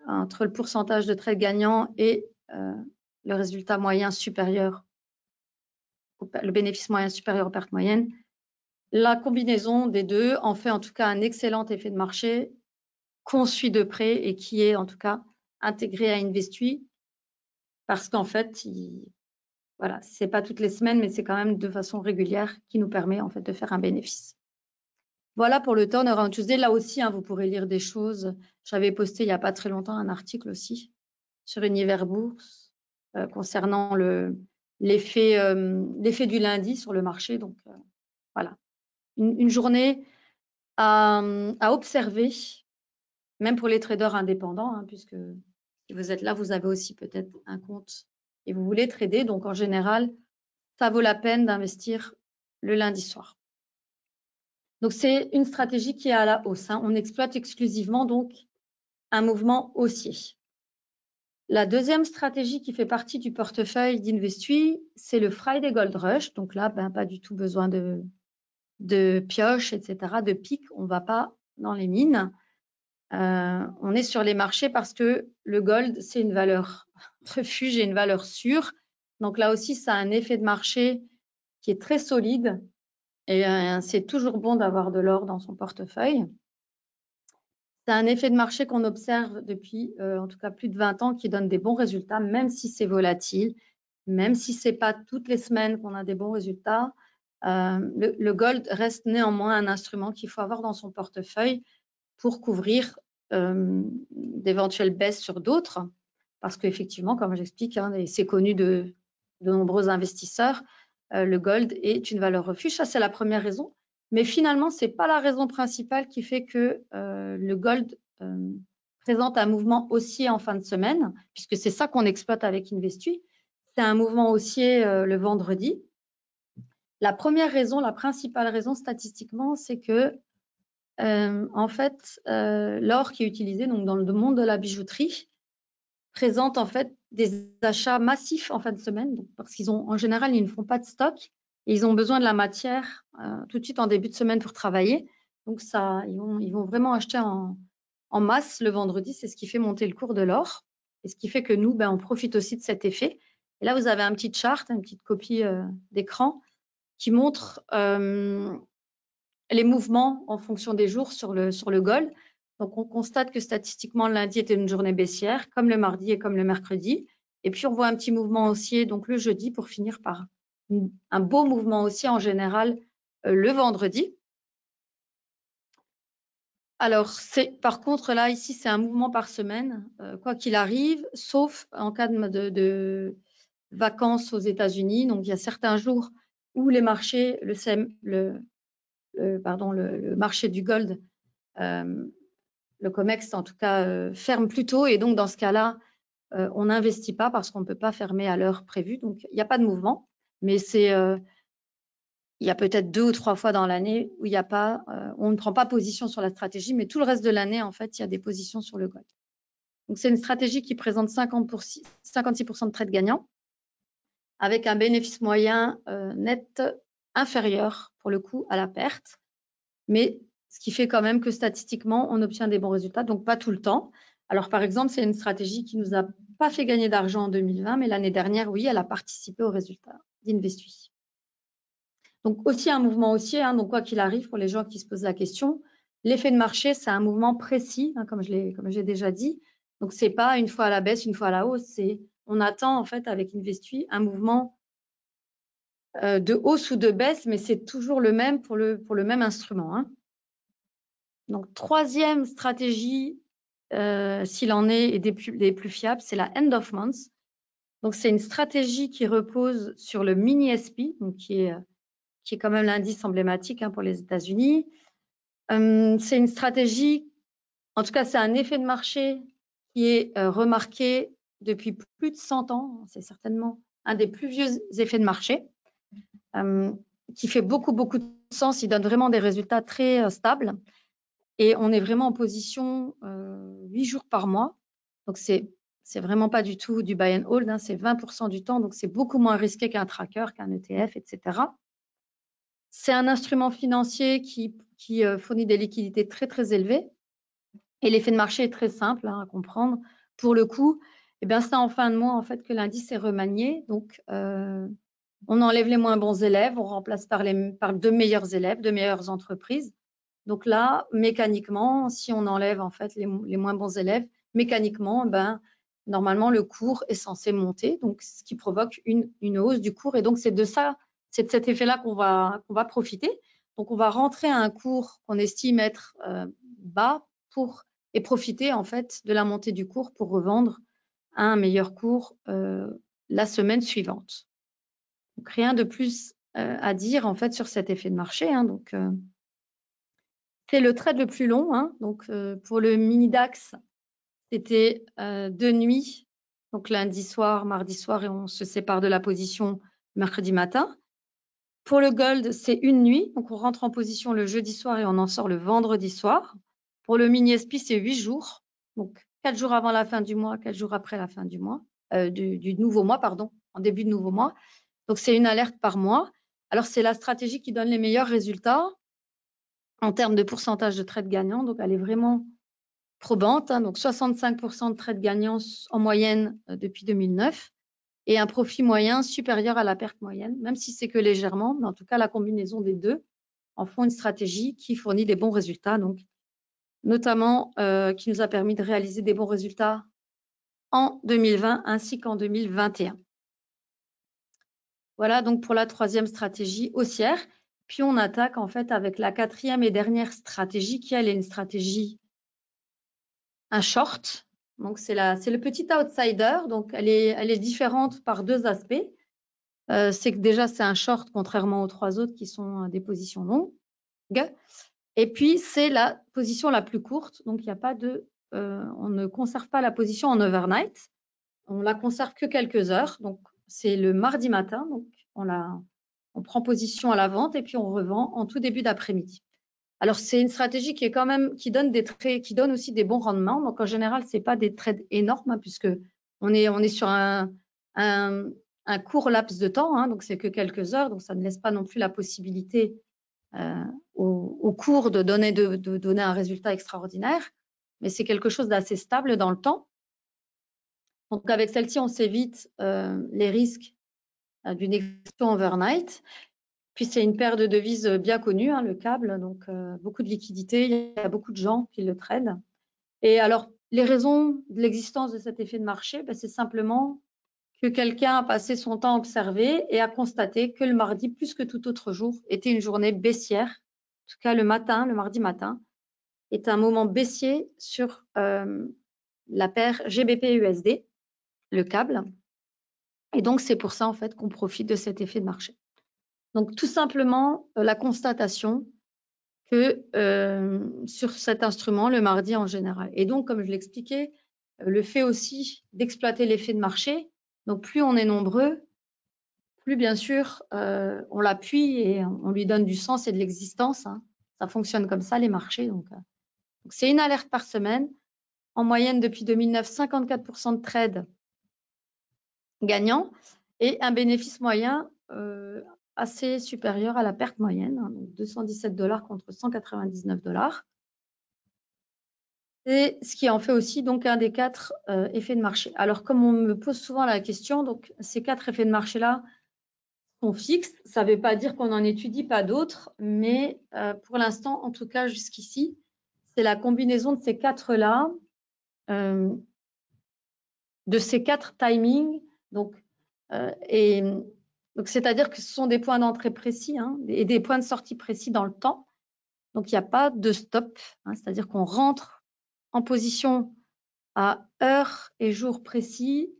entre le pourcentage de trades gagnants et le résultat moyen supérieur, le bénéfice moyen supérieur aux pertes moyennes, la combinaison des deux en fait en tout cas un excellent effet de marché qu'on suit de près et qui est en tout cas intégré à Investui parce qu'en fait, voilà, c'est pas toutes les semaines, mais c'est quand même de façon régulière qui nous permet en fait de faire un bénéfice. Voilà pour le Turnaround Tuesday. Là aussi, vous pourrez lire des choses. J'avais posté il n'y a pas très longtemps un article aussi sur Univers Bourse concernant l'effet du lundi sur le marché. Donc, voilà. Une journée à observer, même pour les traders indépendants, puisque si vous êtes là, vous avez aussi peut-être un compte et vous voulez trader. Donc, en général, ça vaut la peine d'investir le lundi soir. Donc, c'est une stratégie qui est à la hausse. On exploite exclusivement donc un mouvement haussier. La deuxième stratégie qui fait partie du portefeuille d'Investui, c'est le Friday Gold Rush. Donc là, pas du tout besoin de pioche, etc., de pic. On ne va pas dans les mines. On est sur les marchés parce que le gold, c'est une valeur refuge et une valeur sûre. Donc là aussi, ça a un effet de marché qui est très solide. Et c'est toujours bon d'avoir de l'or dans son portefeuille. C'est un effet de marché qu'on observe depuis, en tout cas, plus de 20 ans, qui donne des bons résultats, même si c'est volatile, même si ce n'est pas toutes les semaines qu'on a des bons résultats. Le gold reste néanmoins un instrument qu'il faut avoir dans son portefeuille pour couvrir d'éventuelles baisses sur d'autres. Parce qu'effectivement, comme j'explique, hein, et c'est connu de nombreux investisseurs, le gold est une valeur refuge. Ça, c'est la première raison. Mais finalement, ce n'est pas la raison principale qui fait que le gold présente un mouvement haussier en fin de semaine, puisque c'est ça qu'on exploite avec Investui. C'est un mouvement haussier le vendredi. La première raison, la principale raison statistiquement, c'est que en fait, l'or qui est utilisé donc, dans le monde de la bijouterie présente en fait des achats massifs en fin de semaine, donc, parce qu'ils ont en général, ils ne font pas de stock et ils ont besoin de la matière tout de suite en début de semaine pour travailler. Donc, ça, ils vont vraiment acheter en masse le vendredi. C'est ce qui fait monter le cours de l'or et ce qui fait que nous, on profite aussi de cet effet. Et là, vous avez un petit chart, une petite copie d'écran qui montre les mouvements en fonction des jours sur le gold. Donc, on constate que statistiquement, le lundi était une journée baissière, comme le mardi et comme le mercredi. Et puis, on voit un petit mouvement haussier, donc le jeudi, pour finir par un beau mouvement haussier en général le vendredi. Alors, par contre, là, ici, c'est un mouvement par semaine, quoi qu'il arrive, sauf en cas de vacances aux États-Unis. Donc, il y a certains jours où les marchés, le marché du gold, le COMEX en tout cas, ferme plus tôt. Et donc, dans ce cas-là, on n'investit pas parce qu'on ne peut pas fermer à l'heure prévue. Donc, il n'y a pas de mouvement. Mais il y a peut-être 2 ou 3 fois dans l'année où il y a pas, on ne prend pas position sur la stratégie, mais tout le reste de l'année, en fait, il y a des positions sur le gold. Donc, c'est une stratégie qui présente 56% de trades gagnants avec un bénéfice moyen net inférieur, pour le coup, à la perte. Mais ce qui fait quand même que statistiquement, on obtient des bons résultats, donc pas tout le temps. Alors, par exemple, c'est une stratégie qui ne nous a pas fait gagner d'argent en 2020, mais l'année dernière, oui, elle a participé aux résultats d'Investui. Donc, aussi un mouvement haussier, hein, donc quoi qu'il arrive, pour les gens qui se posent la question, l'effet de marché, c'est un mouvement précis, hein, comme j'ai déjà dit. Donc, ce n'est pas une fois à la baisse, une fois à la hausse, on attend en fait avec Investui un mouvement de hausse ou de baisse, mais c'est toujours le même pour le même instrument. Hein. Donc, troisième stratégie, s'il en est, et des plus fiables, c'est la end of month. Donc, c'est une stratégie qui repose sur le mini SP, donc qui est quand même l'indice emblématique pour les États-Unis. C'est une stratégie, en tout cas, c'est un effet de marché qui est remarqué depuis plus de 100 ans. C'est certainement un des plus vieux effets de marché qui fait beaucoup de sens. Il donne vraiment des résultats très stables. Et on est vraiment en position 8 jours par mois. Donc, c'est vraiment pas du tout du buy and hold, c'est 20% du temps. Donc, c'est beaucoup moins risqué qu'un tracker, qu'un ETF, etc. C'est un instrument financier qui fournit des liquidités très élevées. Et l'effet de marché est très simple à comprendre. Pour le coup, c'est en fin de mois en fait que l'indice est remanié. Donc, on enlève les moins bons élèves, on remplace par de meilleurs élèves, de meilleures entreprises. Donc là, mécaniquement, si on enlève en fait les moins bons élèves, mécaniquement, normalement le cours est censé monter, donc ce qui provoque une hausse du cours. Et donc c'est de cet effet-là qu'on va profiter. Donc on va rentrer à un cours qu'on estime être bas et profiter en fait de la montée du cours pour revendre à un meilleur cours la semaine suivante. Donc rien de plus à dire en fait sur cet effet de marché. Donc c'est le trade le plus long. Donc, pour le mini DAX, c'était 2 nuits, donc lundi soir, mardi soir, et on se sépare de la position mercredi matin. Pour le gold, c'est 1 nuit, donc on rentre en position le jeudi soir et on en sort le vendredi soir. Pour le mini SP, c'est 8 jours, donc 4 jours avant la fin du mois, 4 jours après la fin du mois, du nouveau mois, pardon, en début de nouveau mois. Donc, c'est une alerte par mois. Alors, c'est la stratégie qui donne les meilleurs résultats en termes de pourcentage de trades gagnants. Donc, elle est vraiment probante. Donc, 65% de trades gagnants en moyenne depuis 2009 et un profit moyen supérieur à la perte moyenne, même si c'est que légèrement. Mais en tout cas, la combinaison des deux en font une stratégie qui fournit des bons résultats. Donc, notamment qui nous a permis de réaliser des bons résultats en 2020 ainsi qu'en 2021. Voilà donc pour la troisième stratégie haussière. Puis on attaque en fait avec la quatrième et dernière stratégie qui elle est une stratégie, un short. Donc c'est le petit outsider. Donc elle est différente par deux aspects. C'est que déjà c'est un short contrairement aux trois autres qui sont des positions longues. Et puis c'est la position la plus courte. Donc il n'y a pas on ne conserve pas la position en overnight. On la conserve que quelques heures. Donc c'est le mardi matin. Donc on prend position à la vente et puis on revend en tout début d'après-midi. Alors, c'est une stratégie qui est quand même, qui donne aussi des bons rendements. Donc, en général, c'est pas des trades énormes, hein, puisque on est sur un court laps de temps, hein, donc c'est que quelques heures, donc ça ne laisse pas non plus la possibilité au cours de donner un résultat extraordinaire, mais c'est quelque chose d'assez stable dans le temps. Donc, avec celle-ci, on s'évite les risques d'une exécution overnight. Puis c'est une paire de devises bien connue, hein, le câble, donc beaucoup de liquidités, il y a beaucoup de gens qui le tradent. Et alors, les raisons de l'existence de cet effet de marché, ben, c'est simplement que quelqu'un a passé son temps à observer et a constaté que le mardi, plus que tout autre jour, était une journée baissière. En tout cas, le mardi matin, est un moment baissier sur la paire GBP-USD, le câble. Et donc, c'est pour ça, en fait, qu'on profite de cet effet de marché. Donc, tout simplement, la constatation que sur cet instrument, le mardi en général. Et donc, comme je l'expliquais, le fait aussi d'exploiter l'effet de marché, donc plus on est nombreux, plus bien sûr, on l'appuie et on lui donne du sens et de l'existence. Hein. Ça fonctionne comme ça, les marchés. Donc c'est une alerte par semaine. En moyenne, depuis 2009, 54% de trades gagnants et un bénéfice moyen assez supérieur à la perte moyenne, hein, donc $217 contre $199. C'est ce qui en fait aussi donc un des 4 effets de marché. Alors, comme on me pose souvent la question, donc ces 4 effets de marché-là sont fixes. Ça ne veut pas dire qu'on n'en étudie pas d'autres, mais pour l'instant, en tout cas jusqu'ici, c'est la combinaison de ces 4-là, de ces 4 timings. Donc, c'est-à-dire que ce sont des points d'entrée précis, hein, et des points de sortie précis dans le temps. Donc, il n'y a pas de stop, hein, c'est-à-dire qu'on rentre en position à heure et jour précis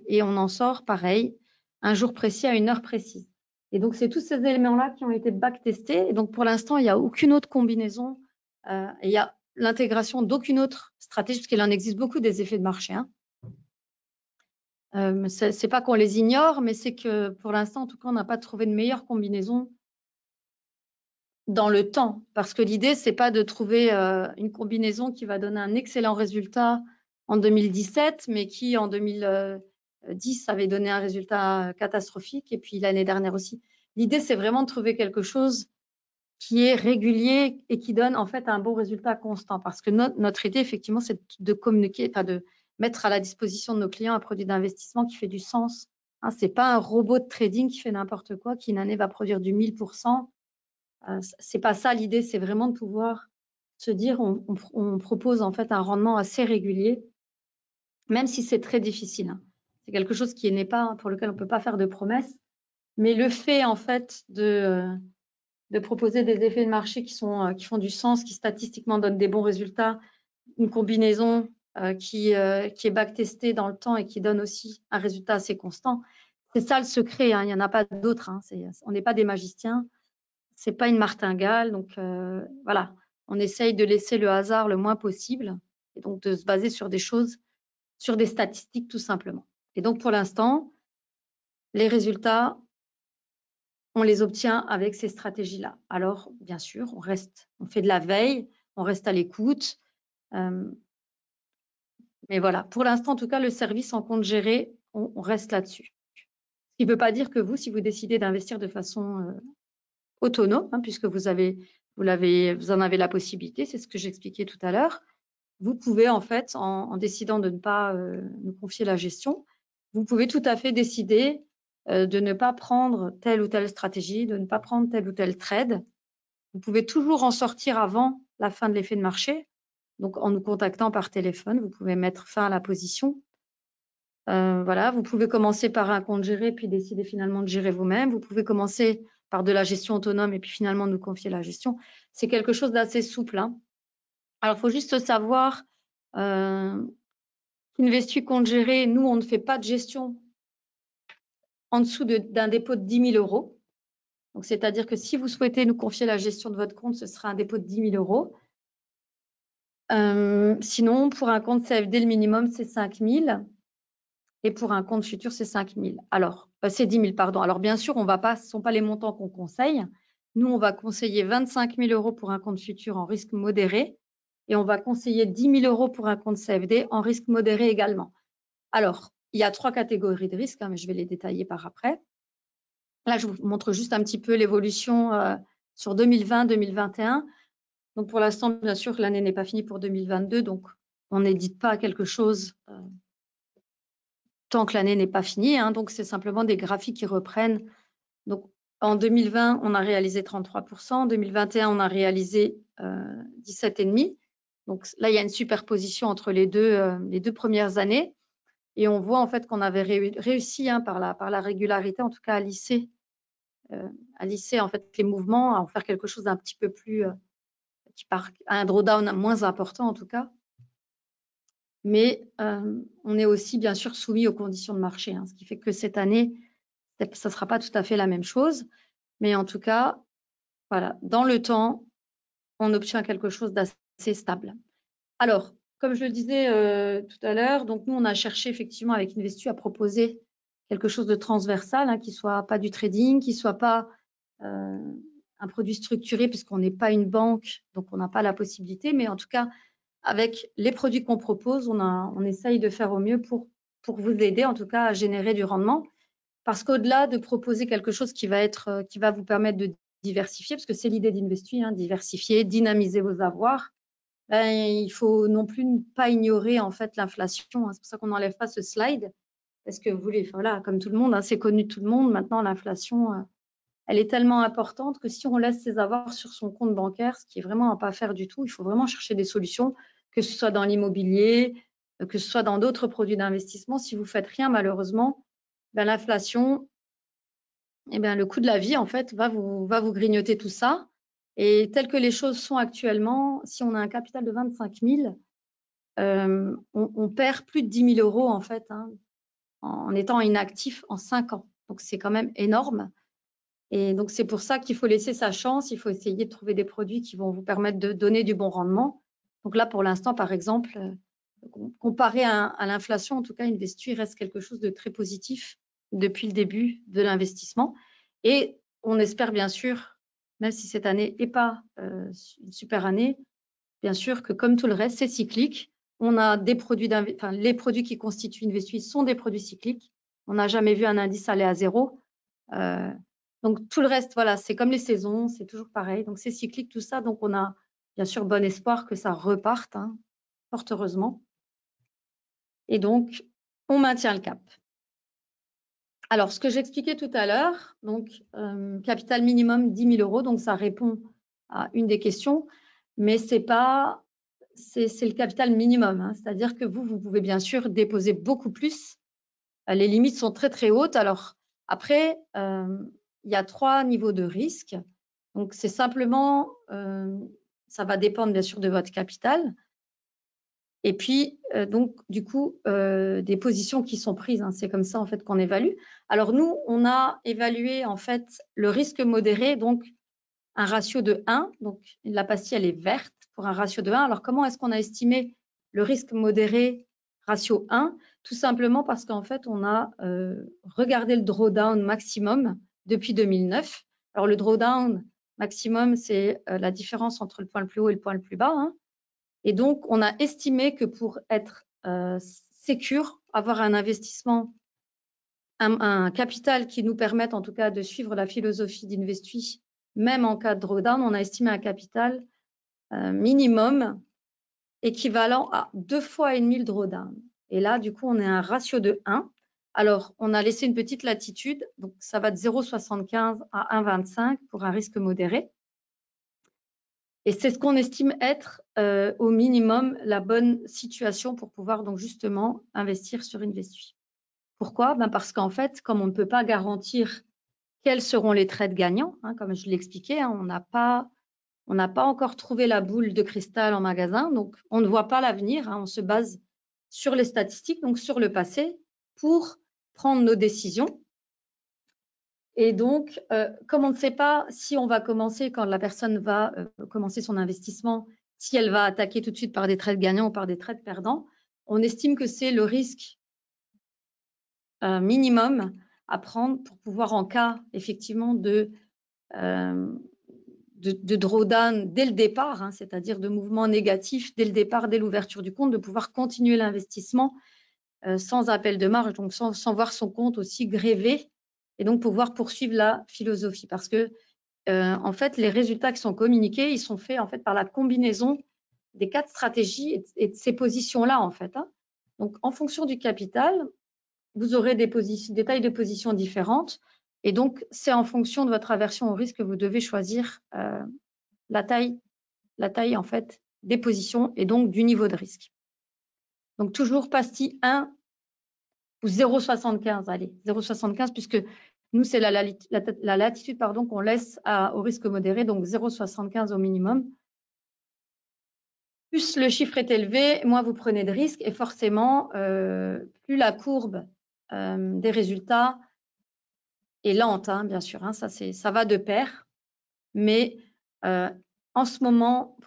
et on en sort pareil, un jour précis à une heure précise. Et donc, c'est tous ces éléments-là qui ont été backtestés. Et donc, pour l'instant, il n'y a aucune autre combinaison. Et il y a l'intégration d'aucune autre stratégie, parce qu'il en existe beaucoup des effets de marché. Hein. C'est pas qu'on les ignore, mais c'est que pour l'instant, en tout cas, on n'a pas trouvé de meilleure combinaison dans le temps. Parce que l'idée, c'est pas de trouver une combinaison qui va donner un excellent résultat en 2017, mais qui en 2010 avait donné un résultat catastrophique, et puis l'année dernière aussi. L'idée, c'est vraiment de trouver quelque chose qui est régulier et qui donne en fait un bon résultat constant. Parce que notre idée, effectivement, c'est de communiquer, enfin de mettre à la disposition de nos clients un produit d'investissement qui fait du sens. Hein, c'est pas un robot de trading qui fait n'importe quoi, qui une année va produire du 1000%. C'est pas ça l'idée, c'est vraiment de pouvoir se dire on propose en fait un rendement assez régulier, même si c'est très difficile. Hein. C'est quelque chose qui n'est pas, pour lequel on ne peut pas faire de promesses, mais le fait en fait de proposer des effets de marché qui font du sens, qui statistiquement donnent des bons résultats, une combinaison qui est backtestée dans le temps et qui donne aussi un résultat assez constant. C'est ça le secret, hein, il n'y en a pas d'autre. Hein, on n'est pas des magiciens. C'est pas une martingale, donc voilà, on essaye de laisser le hasard le moins possible et donc de se baser sur des choses, sur des statistiques tout simplement. Et donc pour l'instant, les résultats, on les obtient avec ces stratégies-là. Alors bien sûr, on fait de la veille, on reste à l'écoute, mais voilà, pour l'instant en tout cas, le service en compte géré, on reste là-dessus. Ce qui ne veut pas dire que vous, si vous décidez d'investir de façon autonome, hein, puisque vous en avez la possibilité, c'est ce que j'expliquais tout à l'heure. Vous pouvez en fait, en décidant de ne pas nous confier la gestion, vous pouvez tout à fait décider de ne pas prendre telle ou telle stratégie, de ne pas prendre tel ou tel trade. Vous pouvez toujours en sortir avant la fin de l'effet de marché. Donc, en nous contactant par téléphone, vous pouvez mettre fin à la position. Voilà, vous pouvez commencer par un compte géré, puis décider finalement de gérer vous-même. Vous pouvez commencer par de la gestion autonome et puis finalement nous confier la gestion. C'est quelque chose d'assez souple, hein. Alors, il faut juste savoir qu'Investu compte géré, nous, on ne fait pas de gestion en dessous d'un dépôt de 10 000 euros. Donc, c'est-à-dire que si vous souhaitez nous confier la gestion de votre compte, ce sera un dépôt de 10 000 euros. Sinon, pour un compte CFD, le minimum, c'est 5 000. Et pour un compte futur, c'est 5 000. Alors, c'est 10 000, pardon. Alors, bien sûr, ce ne sont pas les montants qu'on conseille. Nous, on va conseiller 25 000 euros pour un compte futur en risque modéré. Et on va conseiller 10 000 euros pour un compte CFD en risque modéré également. Alors, il y a 3 catégories de risques, hein, mais je vais les détailler par après. Là, je vous montre juste un petit peu l'évolution sur 2020-2021. Donc, pour l'instant, bien sûr, l'année n'est pas finie pour 2022. Donc, on n'édite pas quelque chose tant que l'année n'est pas finie, hein. Donc, c'est simplement des graphiques qui reprennent. Donc, en 2020, on a réalisé 33%. En 2021, on a réalisé 17,5%. Donc, là, il y a une superposition entre les deux premières années. Et on voit en fait qu'on avait réussi hein, par la régularité, en tout cas à lisser en fait les mouvements, à en faire quelque chose d'un petit peu plus, qui part à un drawdown moins important en tout cas. Mais on est aussi bien sûr soumis aux conditions de marché, hein, ce qui fait que cette année, ça ne sera pas tout à fait la même chose. Mais en tout cas, voilà, dans le temps, on obtient quelque chose d'assez stable. Alors, comme je le disais tout à l'heure, donc nous, on a cherché effectivement avec Investu à proposer quelque chose de transversal, hein, qui ne soit pas du trading, qui ne soit pas un produit structuré, puisqu'on n'est pas une banque, donc on n'a pas la possibilité. Mais en tout cas, avec les produits qu'on propose, on essaye de faire au mieux pour vous aider, en tout cas, à générer du rendement. Parce qu'au-delà de proposer quelque chose qui va vous permettre de diversifier, parce que c'est l'idée d'Investu, hein, diversifier, dynamiser vos avoirs, ben, il faut non plus ne pas ignorer en fait l'inflation, hein. C'est pour ça qu'on n'enlève pas ce slide, parce que vous voulez, voilà, comme tout le monde, hein, c'est connu de tout le monde. Maintenant, l'inflation, elle est tellement importante que si on laisse ses avoirs sur son compte bancaire, ce qui est vraiment à pas faire du tout, il faut vraiment chercher des solutions, que ce soit dans l'immobilier, que ce soit dans d'autres produits d'investissement. Si vous faites rien, malheureusement, ben, l'inflation, eh bien, le coût de la vie, en fait, va vous grignoter tout ça. Et tel que les choses sont actuellement, si on a un capital de 25 000, on perd plus de 10 000 euros, en fait, hein, en étant inactif en 5 ans. Donc, c'est quand même énorme. Et donc, c'est pour ça qu'il faut laisser sa chance. Il faut essayer de trouver des produits qui vont vous permettre de donner du bon rendement. Donc là, pour l'instant, par exemple, comparé à l'inflation, en tout cas, Investu reste quelque chose de très positif depuis le début de l'investissement. Et on espère bien sûr, même si cette année n'est pas une super année, bien sûr que comme tout le reste, c'est cyclique. On a des produits, les produits qui constituent Investu sont des produits cycliques. On n'a jamais vu un indice aller à zéro. Donc tout le reste, voilà, c'est comme les saisons, c'est toujours pareil. Donc c'est cyclique tout ça. Donc on a bien sûr bon espoir que ça reparte, hein, fort heureusement. Et donc on maintient le cap. Alors ce que j'expliquais tout à l'heure, donc capital minimum 10 000 euros, donc ça répond à une des questions, mais c'est le capital minimum, hein, c'est-à-dire que vous pouvez bien sûr déposer beaucoup plus. Les limites sont très très hautes. Alors après, il y a 3 niveaux de risque. Donc, c'est simplement, ça va dépendre bien sûr de votre capital. Et puis, donc, du coup, des positions qui sont prises, hein. C'est comme ça, en fait, qu'on évalue. Alors, nous, on a évalué, en fait, le risque modéré, donc un ratio de 1. Donc, la pastille, elle est verte pour un ratio de 1. Alors, comment est-ce qu'on a estimé le risque modéré ratio 1? Tout simplement parce qu'en fait, on a regardé le drawdown maximum depuis 2009. Alors, le drawdown maximum, c'est la différence entre le point le plus haut et le point le plus bas, hein. Et donc, on a estimé que pour être sécure, avoir un investissement, un capital qui nous permette en tout cas de suivre la philosophie d'Investu, même en cas de drawdown, on a estimé un capital minimum équivalent à 2,5 fois le drawdown. Et là, du coup, on est à un ratio de 1. Alors, on a laissé une petite latitude, donc ça va de 0,75 à 1,25 pour un risque modéré. Et c'est ce qu'on estime être au minimum la bonne situation pour pouvoir donc justement investir sur Investuy. Pourquoi? Parce qu'en fait, comme on ne peut pas garantir quels seront les trades gagnants, comme je l'expliquais, on n'a pas encore trouvé la boule de cristal en magasin, donc on ne voit pas l'avenir, on se base sur les statistiques, donc sur le passé, pour prendre nos décisions. Et donc, comme on ne sait pas si on va commencer, quand la personne va commencer son investissement, si elle va attaquer tout de suite par des trades gagnants ou par des trades perdants, on estime que c'est le risque minimum à prendre pour pouvoir, en cas effectivement de drawdown dès le départ, c'est-à-dire de mouvements négatifs dès le départ, dès l'ouverture du compte, de pouvoir continuer l'investissement sans appel de marge, donc sans voir son compte aussi grévé, et donc pouvoir poursuivre la philosophie. Parce que, en fait, les résultats qui sont communiqués, ils sont faits en fait par la combinaison des 4 stratégies et de ces positions-là, en fait. Donc, en fonction du capital, vous aurez des tailles de positions différentes. Et donc, c'est en fonction de votre aversion au risque que vous devez choisir la taille en fait des positions et donc du niveau de risque. Donc, toujours pastille 1 ou 0,75, allez, 0,75, puisque nous, c'est la latitude qu'on laisse au risque modéré, donc 0,75 au minimum. Plus le chiffre est élevé, moins vous prenez de risques, et forcément, plus la courbe des résultats est lente, bien sûr, ça va de pair, mais en ce moment,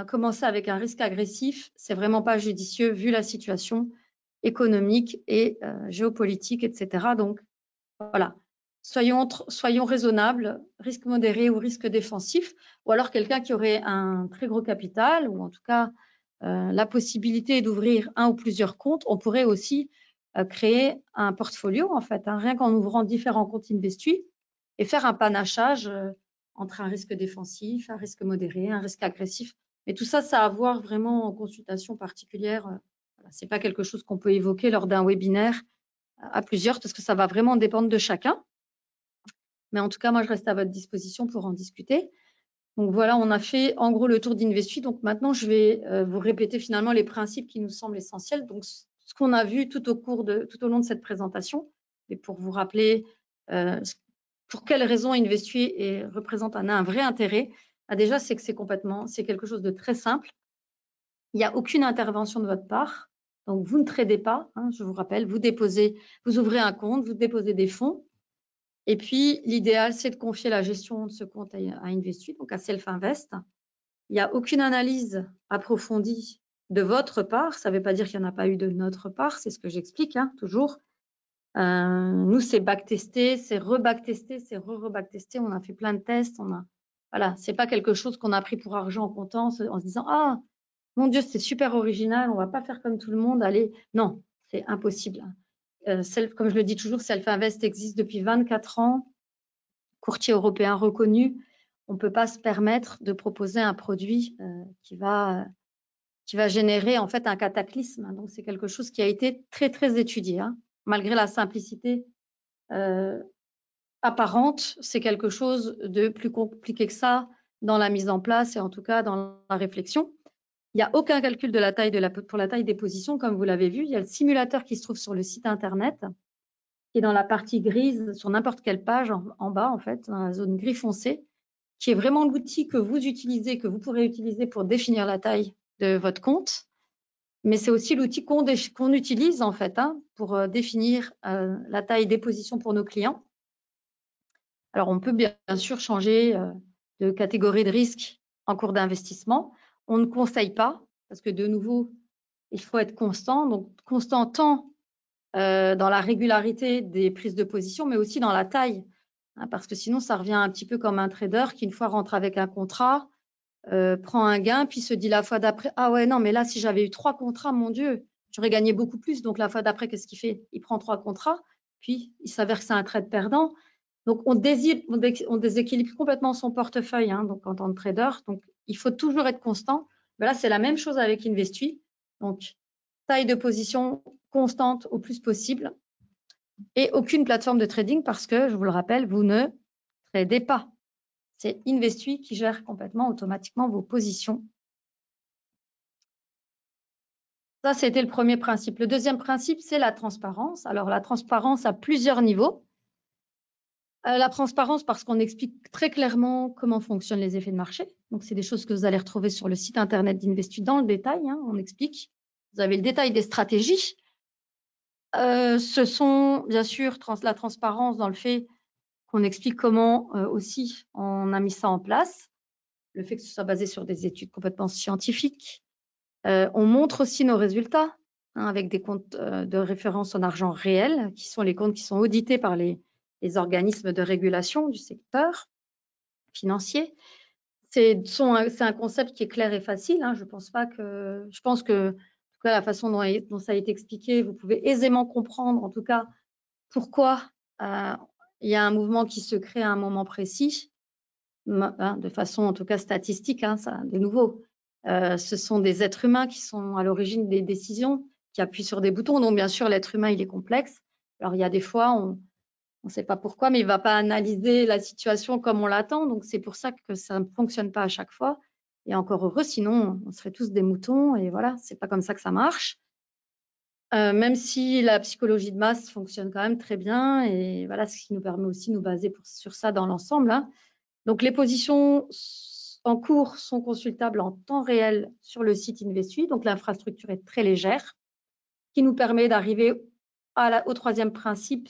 commencer avec un risque agressif, c'est vraiment pas judicieux vu la situation économique et géopolitique, etc. Donc, voilà, soyons raisonnables, risque modéré ou risque défensif, ou alors quelqu'un qui aurait un très gros capital, ou en tout cas la possibilité d'ouvrir un ou plusieurs comptes, on pourrait aussi créer un portfolio, en fait, rien qu'en ouvrant différents comptes Investuy et faire un panachage entre un risque défensif, un risque modéré, un risque agressif. Mais tout ça, ça a à voir vraiment en consultation particulière. Ce n'est pas quelque chose qu'on peut évoquer lors d'un webinaire à plusieurs, parce que ça va vraiment dépendre de chacun. Mais en tout cas, moi, je reste à votre disposition pour en discuter. Donc voilà, on a fait en gros le tour d'Investuy. Donc maintenant, je vais vous répéter finalement les principes qui nous semblent essentiels. Donc ce qu'on a vu tout au long de cette présentation, et pour vous rappeler pour quelles raisons Investuy représente un vrai intérêt, déjà, c'est que c'est quelque chose de très simple. Il n'y a aucune intervention de votre part. Donc, vous ne tradez pas, je vous rappelle, vous ouvrez un compte, vous déposez des fonds. Et puis, l'idéal, c'est de confier la gestion de ce compte à Investuy, donc à Self-Invest. Il n'y a aucune analyse approfondie de votre part. Ça ne veut pas dire qu'il n'y en a pas eu de notre part, c'est ce que j'explique toujours. Nous, c'est backtesté, c'est rebacktesté, c'est re-backtesté. On a fait plein de tests. Voilà, c'est pas quelque chose qu'on a pris pour argent comptant en se disant ah mon Dieu, c'est super original, on va pas faire comme tout le monde. Allez, non, c'est impossible. Comme je le dis toujours, Self-Invest existe depuis 24 ans, courtier européen reconnu. On ne peut pas se permettre de proposer un produit qui va générer en fait un cataclysme. Donc, c'est quelque chose qui a été très, très étudié. Malgré la simplicité apparente, c'est quelque chose de plus compliqué que ça dans la mise en place et en tout cas dans la réflexion. Il n'y a aucun calcul de la taille pour la taille des positions, comme vous l'avez vu. Il y a le simulateur qui se trouve sur le site internet, qui est dans la partie grise, sur n'importe quelle page en bas, en fait, dans la zone gris foncé, qui est vraiment l'outil que vous utilisez, que vous pourrez utiliser pour définir la taille de votre compte. Mais c'est aussi l'outil qu'on utilise, en fait, pour définir la taille des positions pour nos clients. Alors, on peut bien sûr changer de catégorie de risque en cours d'investissement. On ne conseille pas, parce que de nouveau, il faut être constant. Donc, constant tant dans la régularité des prises de position, mais aussi dans la taille. Parce que sinon, ça revient un petit peu comme un trader qui, une fois rentre avec un contrat, prend un gain, puis se dit la fois d'après, ah ouais, non, mais là, si j'avais eu 3 contrats, mon Dieu, j'aurais gagné beaucoup plus. Donc, la fois d'après, qu'est-ce qu'il fait? Il prend 3 contrats, puis il s'avère que c'est un trade perdant. Donc, on déséquilibre complètement son portefeuille donc en tant que trader. Donc, il faut toujours être constant. Mais là, c'est la même chose avec Investuy. Donc, taille de position constante au plus possible et aucune plateforme de trading parce que, je vous le rappelle, vous ne tradez pas. C'est Investui qui gère complètement automatiquement vos positions. Ça, c'était le premier principe. Le deuxième principe, c'est la transparence. Alors, la transparence à plusieurs niveaux. La transparence parce qu'on explique très clairement comment fonctionnent les effets de marché. Donc, c'est des choses que vous allez retrouver sur le site internet d'Investui dans le détail. On explique. Vous avez le détail des stratégies. Ce sont bien sûr la transparence dans le fait qu'on explique comment aussi on a mis ça en place, le fait que ce soit basé sur des études complètement scientifiques. On montre aussi nos résultats avec des comptes de référence en argent réel, qui sont les comptes qui sont audités par les organismes de régulation du secteur financier. C'est un concept qui est clair et facile. Je pense que, en tout cas, la façon dont ça a été expliqué, vous pouvez aisément comprendre, en tout cas, pourquoi il y a un mouvement qui se crée à un moment précis, de façon, en tout cas, statistique, ça, de nouveau. Ce sont des êtres humains qui sont à l'origine des décisions, qui appuient sur des boutons. Donc, bien sûr, l'être humain, il est complexe. Alors, il y a des fois, on ne sait pas pourquoi, mais il ne va pas analyser la situation comme on l'attend. Donc, c'est pour ça que ça ne fonctionne pas à chaque fois. Et encore heureux, sinon, on serait tous des moutons. Et voilà, ce n'est pas comme ça que ça marche. Même si la psychologie de masse fonctionne quand même très bien. Et voilà, ce qui nous permet aussi de nous baser sur ça dans l'ensemble. Donc, les positions en cours sont consultables en temps réel sur le site Investui. Donc, l'infrastructure est très légère, ce qui nous permet d'arriver au troisième principe,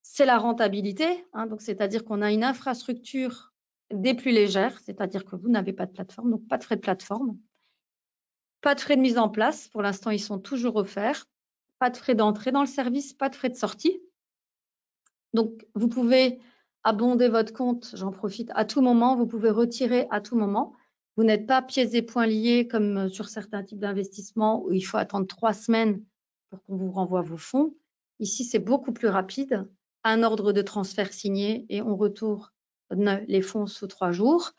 c'est la rentabilité. Donc, c'est-à-dire qu'on a une infrastructure des plus légères, c'est-à-dire que vous n'avez pas de plateforme, donc pas de frais de plateforme, pas de frais de mise en place. Pour l'instant, ils sont toujours offerts. Pas de frais d'entrée dans le service, pas de frais de sortie. Donc, vous pouvez abonder votre compte, j'en profite, à tout moment. Vous pouvez retirer à tout moment. Vous n'êtes pas pieds et poings liés comme sur certains types d'investissements où il faut attendre 3 semaines pour qu'on vous renvoie vos fonds. Ici, c'est beaucoup plus rapide. Un ordre de transfert signé et on retourne les fonds sous 3 jours.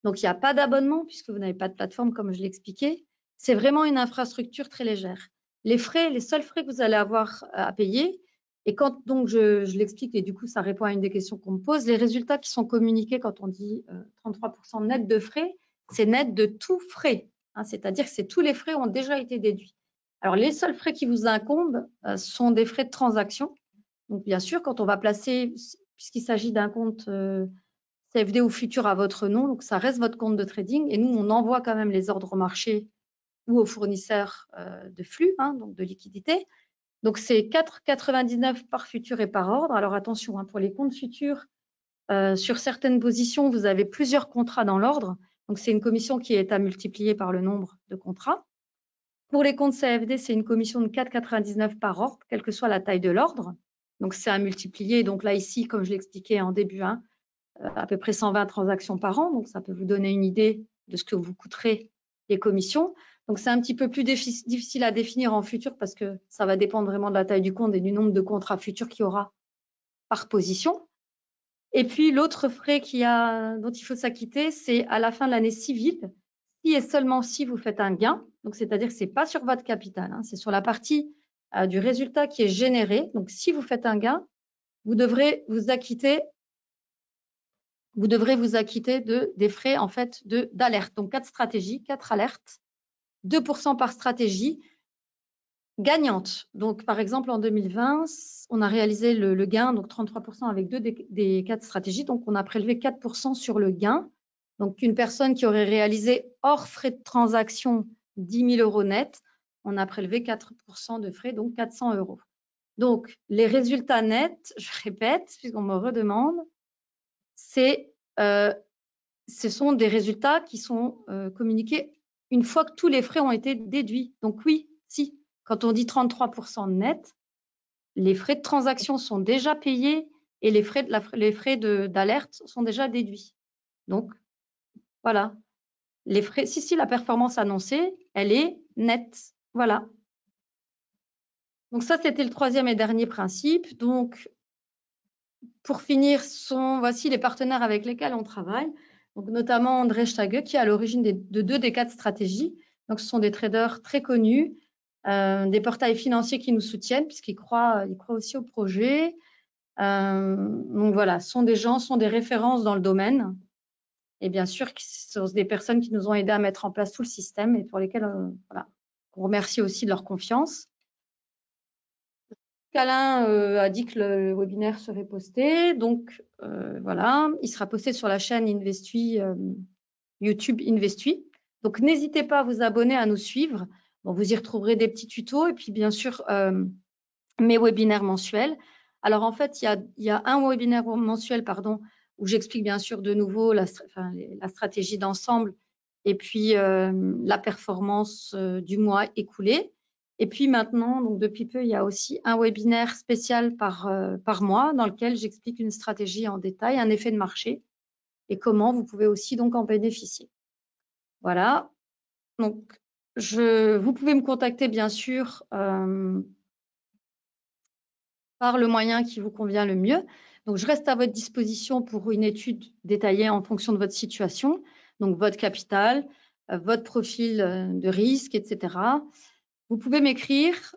Donc, il n'y a pas d'abonnement puisque vous n'avez pas de plateforme, comme je l'expliquais. C'est vraiment une infrastructure très légère. Les seuls frais que vous allez avoir à payer, et quand donc je l'explique, et du coup, ça répond à une des questions qu'on me pose, les résultats qui sont communiqués quand on dit 33% net de frais, c'est net de tout frais. C'est-à-dire que tous les frais ont déjà été déduits. Alors, les seuls frais qui vous incombent sont des frais de transaction. Donc, bien sûr, quand on va placer, puisqu'il s'agit d'un compte CFD ou futur à votre nom, donc ça reste votre compte de trading. Et nous, on envoie quand même les ordres au marché ou aux fournisseurs de flux, donc de liquidité. Donc, c'est 4,99 par futur et par ordre. Alors, attention, pour les comptes futurs, sur certaines positions, vous avez plusieurs contrats dans l'ordre. Donc, c'est une commission qui est à multiplier par le nombre de contrats. Pour les comptes CFD, c'est une commission de 4,99 par ordre, quelle que soit la taille de l'ordre. Donc, c'est à multiplier. Donc, là, ici, comme je l'expliquais en début, à peu près 120 transactions par an. Donc, ça peut vous donner une idée de ce que vous coûterez les commissions. Donc, c'est un petit peu plus difficile à définir en futur parce que ça va dépendre vraiment de la taille du compte et du nombre de contrats futurs qu'il y aura par position. Et puis, l'autre frais dont il faut s'acquitter, c'est à la fin de l'année civile, si et seulement si vous faites un gain. Donc, c'est-à-dire que ce n'est pas sur votre capital, c'est sur la partie du résultat qui est généré. Donc, si vous faites un gain, vous devrez vous acquitter des frais en fait d'alerte. Donc 4 stratégies, 4 alertes, 2% par stratégie gagnante. Donc par exemple en 2020, on a réalisé le gain, donc 33% avec 2 des 4 stratégies. Donc on a prélevé 4% sur le gain. Donc une personne qui aurait réalisé hors frais de transaction 10 000 € net, on a prélevé 4% de frais, donc 400 €. Donc les résultats nets, je répète, puisqu'on me redemande, ce sont des résultats qui sont communiqués une fois que tous les frais ont été déduits. Donc oui, si, quand on dit 33% net, les frais de transaction sont déjà payés et les frais d'alerte sont déjà déduits. Donc, voilà. Les frais, si, la performance annoncée, elle est nette. Voilà. Donc ça, c'était le troisième et dernier principe. Donc, pour finir, voici les partenaires avec lesquels on travaille. Donc, notamment André Stage, qui est à l'origine de 2 des 4 stratégies. Donc, ce sont des traders très connus, des portails financiers qui nous soutiennent, puisqu'ils croient aussi au projet. Donc, voilà, sont des références dans le domaine. Et bien sûr, ce sont des personnes qui nous ont aidés à mettre en place tout le système et pour lesquelles voilà, on remercie aussi de leur confiance. Alain a dit que le webinaire serait posté, donc voilà, il sera posté sur la chaîne Investui, YouTube Investui. Donc n'hésitez pas à vous abonner, à nous suivre. Bon, vous y retrouverez des petits tutos et puis bien sûr mes webinaires mensuels. Alors en fait, il y a un webinaire mensuel, pardon, où j'explique bien sûr de nouveau la stratégie d'ensemble et puis la performance du mois écoulé. Et puis maintenant, donc depuis peu, il y a aussi un webinaire spécial par mois dans lequel j'explique une stratégie en détail, un effet de marché et comment vous pouvez aussi donc en bénéficier. Voilà. Donc, vous pouvez me contacter bien sûr par le moyen qui vous convient le mieux. Donc, je reste à votre disposition pour une étude détaillée en fonction de votre situation, donc votre capital, votre profil de risque, etc. Vous pouvez m'écrire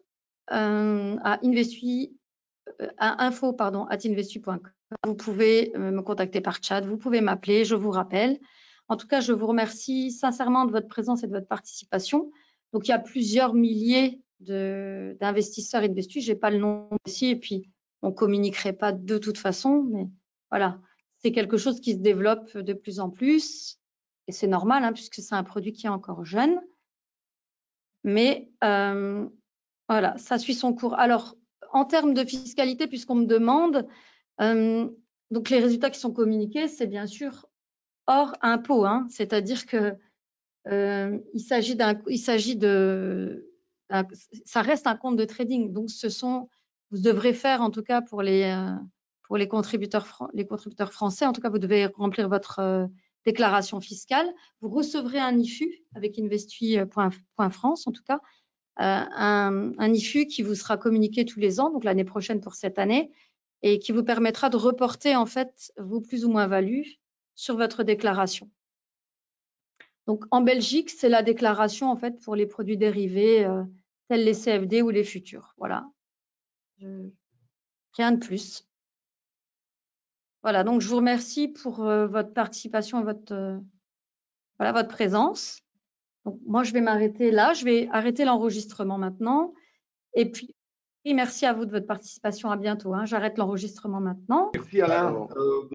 à info@investui.com. Vous pouvez me contacter par chat, vous pouvez m'appeler, je vous rappelle. En tout cas, je vous remercie sincèrement de votre présence et de votre participation. Donc, il y a plusieurs milliers d'investisseurs Investui. Je n'ai pas le nom ici et puis on ne communiquerait pas de toute façon. Mais voilà, c'est quelque chose qui se développe de plus en plus. Et c'est normal hein, puisque c'est un produit qui est encore jeune. Mais voilà, ça suit son cours. Alors, en termes de fiscalité, puisqu'on me demande, donc les résultats qui sont communiqués, c'est bien sûr hors impôt, hein, c'est-à-dire que ça reste un compte de trading. Donc, vous devrez faire, en tout cas pour les contributeurs français, en tout cas, vous devez remplir votre déclaration fiscale. Vous recevrez un IFU avec investui.france, en tout cas, un IFU qui vous sera communiqué tous les ans, donc l'année prochaine pour cette année, et qui vous permettra de reporter en fait vos plus ou moins values sur votre déclaration. Donc en Belgique, c'est la déclaration en fait pour les produits dérivés tels les CFD ou les futurs. Voilà. Rien de plus. Voilà, donc je vous remercie pour votre participation et votre présence. Donc moi, je vais m'arrêter là. Je vais arrêter l'enregistrement maintenant. Et puis, merci à vous de votre participation. À bientôt. Hein. J'arrête l'enregistrement maintenant. Merci Alain.